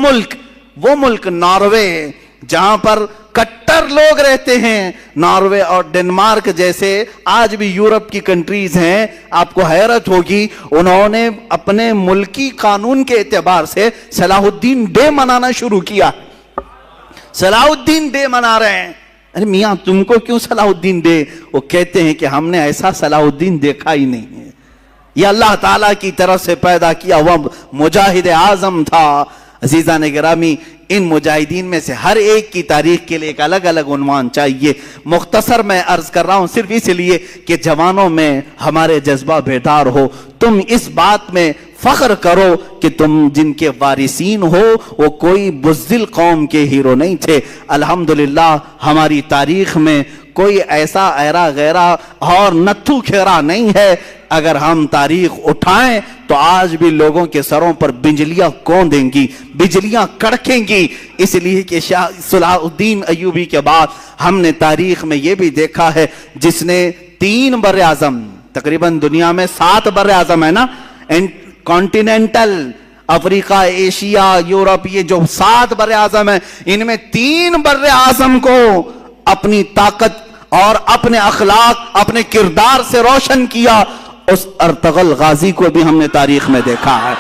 ملک ناروے، جہاں پر کٹر لوگ رہتے ہیں، ناروے اور ڈنمارک جیسے آج بھی یورپ کی کنٹریز ہیں، آپ کو حیرت ہوگی، انہوں نے اپنے ملکی قانون کے اعتبار سے صلاح الدین ڈے منانا شروع کیا۔ صلاح الدین ڈے منا رہے ہیں۔ ارے میاں تم کو کیوں صلاح الدین ڈے؟ وہ کہتے ہیں کہ ہم نے ایسا صلاح الدین دیکھا ہی نہیں ہے، یہ اللہ تعالیٰ کی طرف سے پیدا کیا ہوا مجاہد اعظم تھا۔ عزیزان گرامی، ان مجاہدین میں سے ہر ایک کی تاریخ کے لیے ایک الگ الگ عنوان چاہیے۔ مختصر میں عرض کر رہا ہوں صرف اس لیے کہ جوانوں میں ہمارے جذبہ بیدار ہو، تم اس بات میں فخر کرو کہ تم جن کے وارثین ہو وہ کوئی بزدل قوم کے ہیرو نہیں تھے۔ الحمدللہ ہماری تاریخ میں کوئی ایسا ایرا غیرہ اور نتھو کھیرا نہیں ہے۔ اگر ہم تاریخ اٹھائیں تو آج بھی لوگوں کے سروں پر بجلیاں کون دیں گی، بجلیاں کڑکیں گی، اس لیے کہ صلاح الدین ایوبی کے بعد ہم نے تاریخ میں یہ بھی دیکھا ہے جس نے 3 بر اعظم، تقریباً دنیا میں 7 بر اعظم ہے نا، کانٹیننٹل، افریقہ، ایشیا، یورپ، یہ جو 7 بر اعظم ہیں، ان میں 3 بر اعظم کو اپنی طاقت اور اپنے اخلاق، اپنے کردار سے روشن کیا۔ اس ارطغرل غازی کو بھی ہم نے تاریخ میں دیکھا ہے،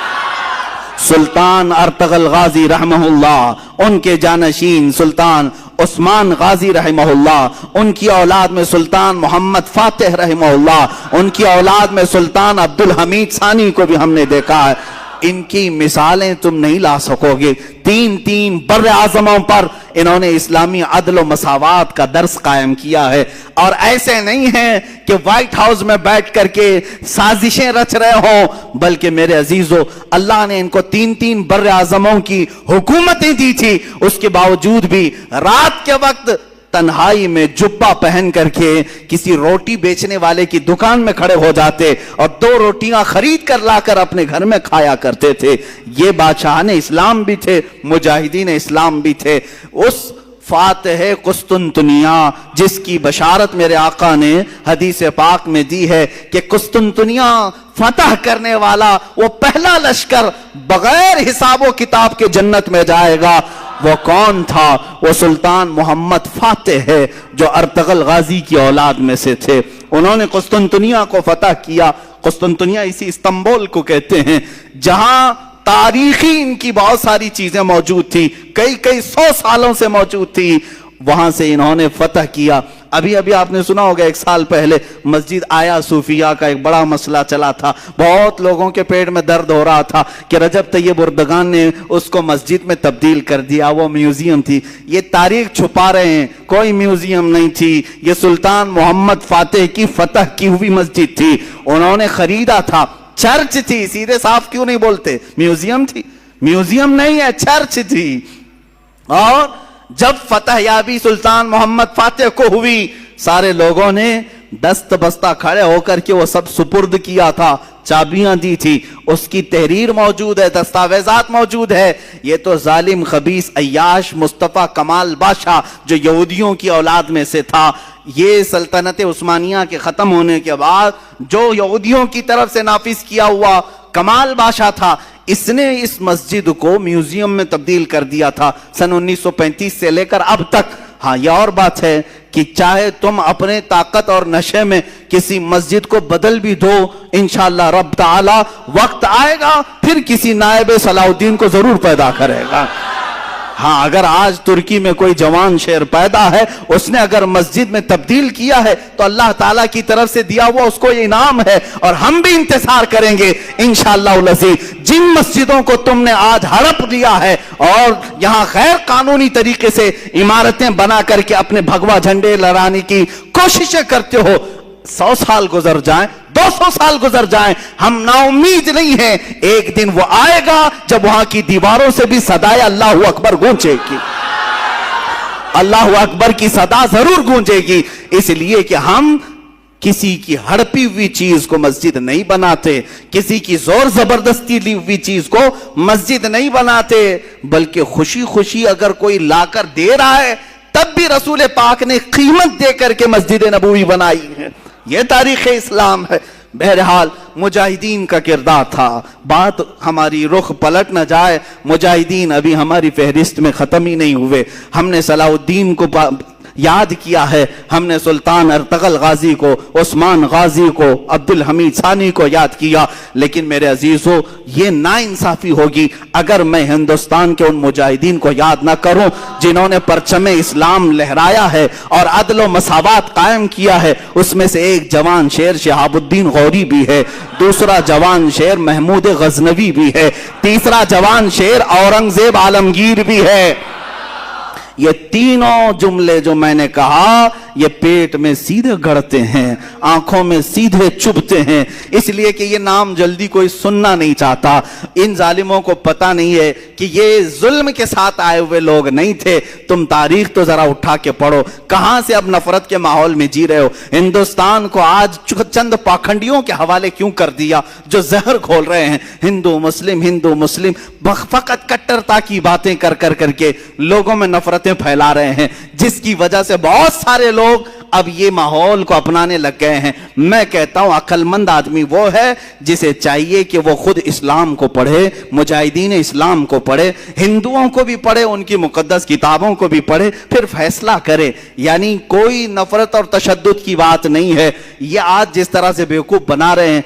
سلطان ارطغرل غازی رحمہ اللہ، ان کے جانشین سلطان عثمان غازی رحمہ اللہ، ان کی اولاد میں سلطان محمد فاتح رحمہ اللہ، ان کی اولاد میں سلطان عبدالحمید ثانی کو بھی ہم نے دیکھا ہے۔ ان کی مثالیں تم نہیں لا سکو گے۔ 3 بر اعظموں پر انہوں نے اسلامی عدل و مساوات کا درس قائم کیا ہے، اور ایسے نہیں ہیں کہ وائٹ ہاؤس میں بیٹھ کر کے سازشیں رچ رہے ہوں، بلکہ میرے عزیزو اللہ نے ان کو 3 بر اعظموں کی حکومتیں دی تھی، اس کے باوجود بھی رات کے وقت تنہائی میں جبہ پہن کر کے کسی روٹی بیچنے والے کی دکان میں کھڑے ہو جاتے اور 2 روٹیاں خرید کر لا کر اپنے گھر میں کھایا کرتے تھے. یہ بادشاہان اسلام بھی تھے, مجاہدین اسلام بھی تھے. اس فاتح قسطنطنیہ جس کی بشارت میرے آقا نے حدیث پاک میں دی ہے کہ قسطنطنیہ فتح کرنے والا وہ پہلا لشکر بغیر حساب و کتاب کے جنت میں جائے گا, وہ کون تھا؟ وہ سلطان محمد فاتح ہے جو ارطغرل غازی کی اولاد میں سے تھے. انہوں نے قسطنطنیہ کو فتح کیا. قسطنطنیہ اسی استنبول کو کہتے ہیں جہاں تاریخی ان کی بہت ساری چیزیں موجود تھی, کئی 100 سالوں سے موجود تھی. وہاں سے انہوں نے فتح کیا. ابھی آپ نے سنا ہوگا 1 سال پہلے مسجد آیا صوفیہ کا ایک بڑا مسئلہ چلا تھا. بہت لوگوں کے پیٹ میں درد ہو رہا تھا کہ رجب طیب اردگان نے اس کو مسجد میں تبدیل کر دیا, وہ میوزیم تھی. یہ تاریخ چھپا رہے ہیں, کوئی میوزیم نہیں تھی. یہ سلطان محمد فاتح کی فتح کی ہوئی مسجد تھی. انہوں نے خریدا تھا. چرچ تھی, سیدھے صاف کیوں نہیں بولتے؟ میوزیم تھی. میوزیم نہیں ہے, چرچ تھی. اور جب فتح یابی سلطان محمد فاتح کو ہوئی, سارے لوگوں نے دست بستہ کھڑے ہو کر کے وہ سب سپرد کیا تھا, چابیاں دی تھی. اس کی تحریر موجود ہے, دستاویزات موجود ہے. یہ تو ظالم خبیث عیاش مصطفیٰ کمال بادشاہ جو یہودیوں کی اولاد میں سے تھا, یہ سلطنت عثمانیہ کے ختم ہونے کے بعد جو یہودیوں کی طرف سے نافذ کیا ہوا کمال بادشاہ تھا, اس نے اس مسجد کو میوزیم میں تبدیل کر دیا تھا سن 1935 سے لے کر اب تک. ہاں یہ اور بات ہے کہ چاہے تم اپنے طاقت اور نشے میں کسی مسجد کو بدل بھی دو, انشاءاللہ رب تعالی وقت آئے گا پھر کسی نائب صلاح الدین کو ضرور پیدا کرے گا. ہاں اگر آج ترکی میں کوئی جوان شیر پیدا ہے, اس نے اگر مسجد میں تبدیل کیا ہے تو اللہ تعالیٰ کی طرف سے دیا ہوا اس کو یہ انعام ہے, اور ہم بھی انتظار کریں گے انشاءاللہ العزیز. جن مسجدوں کو تم نے آج ہڑپ لیا ہے اور یہاں غیر قانونی طریقے سے عمارتیں بنا کر کے اپنے بھگوا جھنڈے لہرانے کی کوششیں کرتے ہو, 100 سال گزر جائیں, 200 سال گزر جائیں, ہم نا امید نہیں ہیں. ایک دن وہ آئے گا جب وہاں کی دیواروں سے بھی صدائے اللہ اکبر گونجے گی. اللہ اکبر کی صدا ضرور گونجے گی. اس لیے کہ ہم کسی کی ہڑپی ہوئی چیز کو مسجد نہیں بناتے, کسی کی زور زبردستی لی ہوئی چیز کو مسجد نہیں بناتے, بلکہ خوشی خوشی اگر کوئی لا کر دے رہا ہے تب بھی رسول پاک نے قیمت دے کر کے مسجد نبوی بنائی ہے. یہ تاریخ اسلام ہے. بہرحال مجاہدین کا کردار تھا. بات ہماری رخ پلٹ نہ جائے, مجاہدین ابھی ہماری فہرست میں ختم ہی نہیں ہوئے. ہم نے صلاح الدین کو یاد کیا ہے, ہم نے سلطان ارطغرل غازی کو, عثمان غازی کو, عبد الحمید ثانی کو یاد کیا. لیکن میرے عزیزو, یہ ناانصافی ہوگی اگر میں ہندوستان کے ان مجاہدین کو یاد نہ کروں جنہوں نے پرچم اسلام لہرایا ہے اور عدل و مساوات قائم کیا ہے. اس میں سے ایک جوان شیر شہاب الدین غوری بھی ہے, دوسرا جوان شیر محمود غزنوی بھی ہے, تیسرا جوان شیر اورنگزیب عالمگیر بھی ہے. یہ تینوں جملے جو میں نے کہا یہ پیٹ میں سیدھے گڑتے ہیں, آنکھوں میں سیدھے چبھتے ہیں, اس لیے کہ یہ نام جلدی کوئی سننا نہیں چاہتا. ان ظالموں کو پتہ نہیں ہے کہ یہ ظلم کے ساتھ آئے ہوئے لوگ نہیں تھے. تم تاریخ تو ذرا اٹھا کے پڑھو, کہاں سے اب نفرت کے ماحول میں جی رہے ہو. ہندوستان کو آج چند پاکھنڈیوں کے حوالے کیوں کر دیا جو زہر کھول رہے ہیں. ہندو مسلم فقط کٹرتا کی باتیں کر کے لوگوں میں نفرتیں پھیلا رہے ہیں, جس کی وجہ سے بہت سارے لوگ اب یہ ماحول کو اپنانے لگ گئے ہیں. میں کہتا ہوں عقل مند آدمی وہ ہے جسے چاہیے کہ وہ خود اسلام کو پڑھے, مجاہدین اسلام کو پڑھے, ہندوؤں کو بھی پڑھے, ان کی مقدس کتابوں کو بھی پڑھے, پھر فیصلہ کرے. یعنی کوئی نفرت اور تشدد کی بات نہیں ہے. یہ آج جس طرح سے بیوقوف بنا رہے ہیں,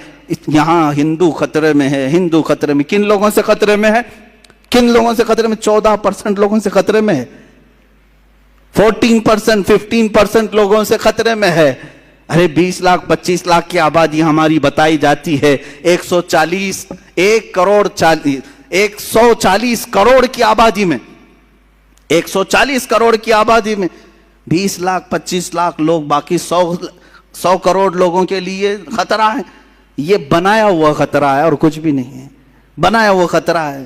یہاں ہندو خطرے میں ہے, ہندو خطرے میں, کن لوگوں سے خطرے میں ہے, کن لوگوں سے خطرے میں؟ 14% لوگوں سے خطرے میں ہے, 14%, 15% لوگوں سے خطرے میں ہے. ارے 20 لاکھ 25 لاکھ کی آبادی ہماری بتائی جاتی ہے. 140 کروڑ کی آبادی میں 140 کروڑ کی آبادی میں 20 لاکھ 25 لاکھ لوگ, باقی 100 کروڑ لوگوں کے لیے خطرہ ہے. یہ بنایا ہوا خطرہ ہے اور کچھ بھی نہیں ہے. بنایا ہوا خطرہ ہے,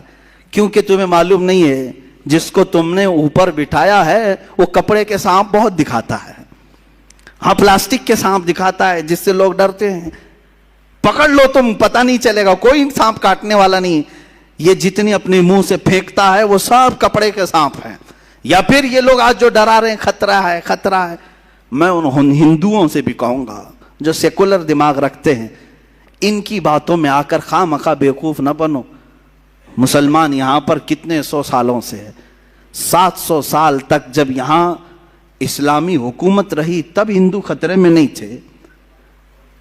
کیونکہ تمہیں معلوم نہیں ہے جس کو تم نے اوپر بٹھایا ہے وہ کپڑے کے سانپ بہت دکھاتا ہے، ہاں پلاسٹک کے سانپ دکھاتا ہے جس سے لوگ ڈرتے ہیں. پکڑ لو تم، پتہ نہیں چلے گا، کوئی سانپ کاٹنے والا نہیں. یہ جتنی اپنے منہ سے پھینکتا ہے وہ سب کپڑے کے سانپ ہیں. یا پھر یہ لوگ آج جو ڈرا رہے ہیں خطرہ ہے خطرہ ہے، میں ان ہندوؤں سے بھی کہوں گا جو سیکولر دماغ رکھتے ہیں، ان کی باتوں میں آ کر خواہ مخواہ بیوقوف نہ بنو. مسلمان یہاں پر کتنے سو سالوں سے ہے، 700 سال تک جب یہاں اسلامی حکومت رہی تب ہندو خطرے میں نہیں تھے،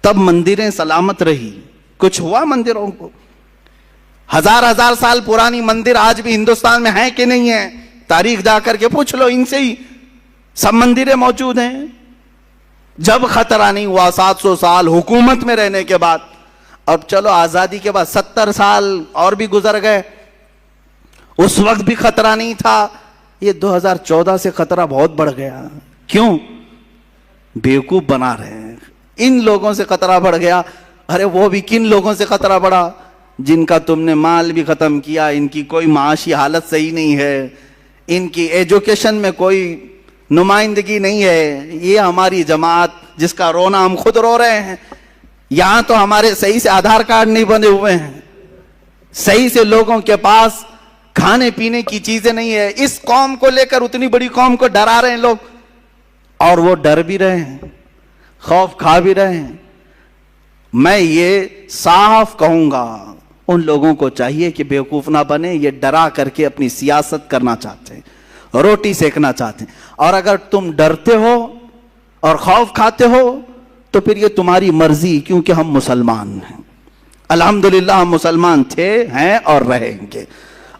تب مندریں سلامت رہی. کچھ ہوا مندروں کو؟ ہزار سال پرانی مندر آج بھی ہندوستان میں ہیں کہ نہیں ہیں؟ تاریخ جا کر کے پوچھ لو ان سے ہی، سب مندریں موجود ہیں. جب خطرہ نہیں ہوا 700 سال حکومت میں رہنے کے بعد، اب چلو آزادی کے بعد 70 سال اور بھی گزر گئے، اس وقت بھی خطرہ نہیں تھا. یہ 2014 سے خطرہ بہت بڑھ گیا. کیوں؟ بیوقوف بنا رہے ہیں. ان لوگوں سے خطرہ بڑھ گیا. ارے وہ بھی کن لوگوں سے خطرہ بڑھا؟ جن کا تم نے مال بھی ختم کیا، ان کی کوئی معاشی حالت صحیح نہیں ہے، ان کی ایجوکیشن میں کوئی نمائندگی نہیں ہے. یہ ہماری جماعت جس کا رونا ہم خود رو رہے ہیں. یہاں تو ہمارے صحیح سے آدھار کارڈ نہیں بنے ہوئے ہیں، صحیح سے لوگوں کے پاس کھانے پینے کی چیزیں نہیں ہے. اس قوم کو لے کر اتنی بڑی قوم کو ڈرا رہے ہیں لوگ، اور وہ ڈر بھی رہے ہیں، خوف کھا بھی رہے ہیں. میں یہ صاف کہوں گا ان لوگوں کو چاہیے کہ بیوقوف نہ بنے. یہ ڈرا کر کے اپنی سیاست کرنا چاہتے ہیں، روٹی سیکنا چاہتے ہیں. اور اگر تم ڈرتے ہو اور خوف کھاتے ہو تو پھر یہ تمہاری مرضی، کیونکہ ہم مسلمان ہیں. الحمدللہ ہم مسلمان تھے، ہیں اور رہیں گے.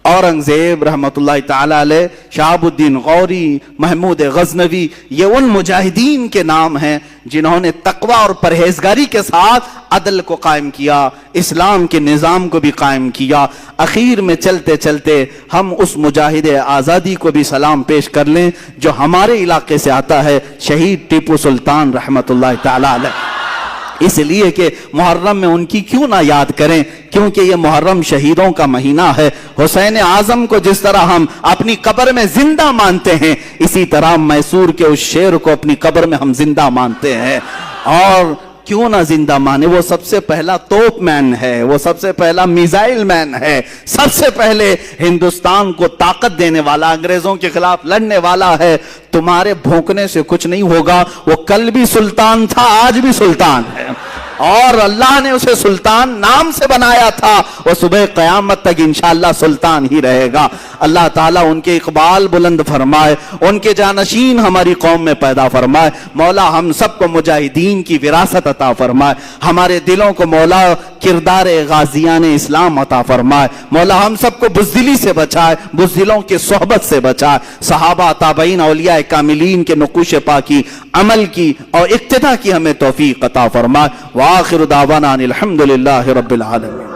اورنگزیب رحمت اللہ تعالی علیہ، شہاب الدین غوری، محمود غزنوی، یہ ان مجاہدین کے نام ہیں جنہوں نے تقوی اور پرہیزگاری کے ساتھ عدل کو قائم کیا، اسلام کے نظام کو بھی قائم کیا. اخیر میں چلتے چلتے ہم اس مجاہد آزادی کو بھی سلام پیش کر لیں جو ہمارے علاقے سے آتا ہے، شہید ٹیپو سلطان رحمت اللہ تعالی علیہ. اس لیے کہ محرم میں ان کی کیوں نہ یاد کریں، کیونکہ یہ محرم شہیدوں کا مہینہ ہے. حسین اعظم کو جس طرح ہم اپنی قبر میں زندہ مانتے ہیں، اسی طرح میسور کے اس شیر کو اپنی قبر میں ہم زندہ مانتے ہیں. اور کیوں نہ زندہ مانے، وہ سب سے پہلا توپ مین ہے، وہ سب سے پہلا میزائل مین ہے، سب سے پہلے ہندوستان کو طاقت دینے والا، انگریزوں کے خلاف لڑنے والا ہے. تمہارے بھونکنے سے کچھ نہیں ہوگا. وہ کل بھی سلطان تھا، آج بھی سلطان ہے، اور اللہ نے اسے سلطان نام سے بنایا تھا. وہ صبح قیامت تک انشاءاللہ سلطان ہی رہے گا. اللہ تعالیٰ ان کے اقبال بلند فرمائے، ان کے جانشین ہماری قوم میں پیدا فرمائے. مولا ہم سب کو مجاہدین کی وراثت عطا فرمائے. ہمارے دلوں کو مولا کردار غازیان اسلام عطا فرمائے. مولا ہم سب کو بزدلی سے بچائے، بزدلوں کی صحبت سے بچائے. صحابہ تابعین اولیاء کاملین کے نقوش پاکی عمل کی اور اقتداء کی ہمیں توفیق عطا فرمائے. وآخر دعوانا الحمدللہ رب العالمین.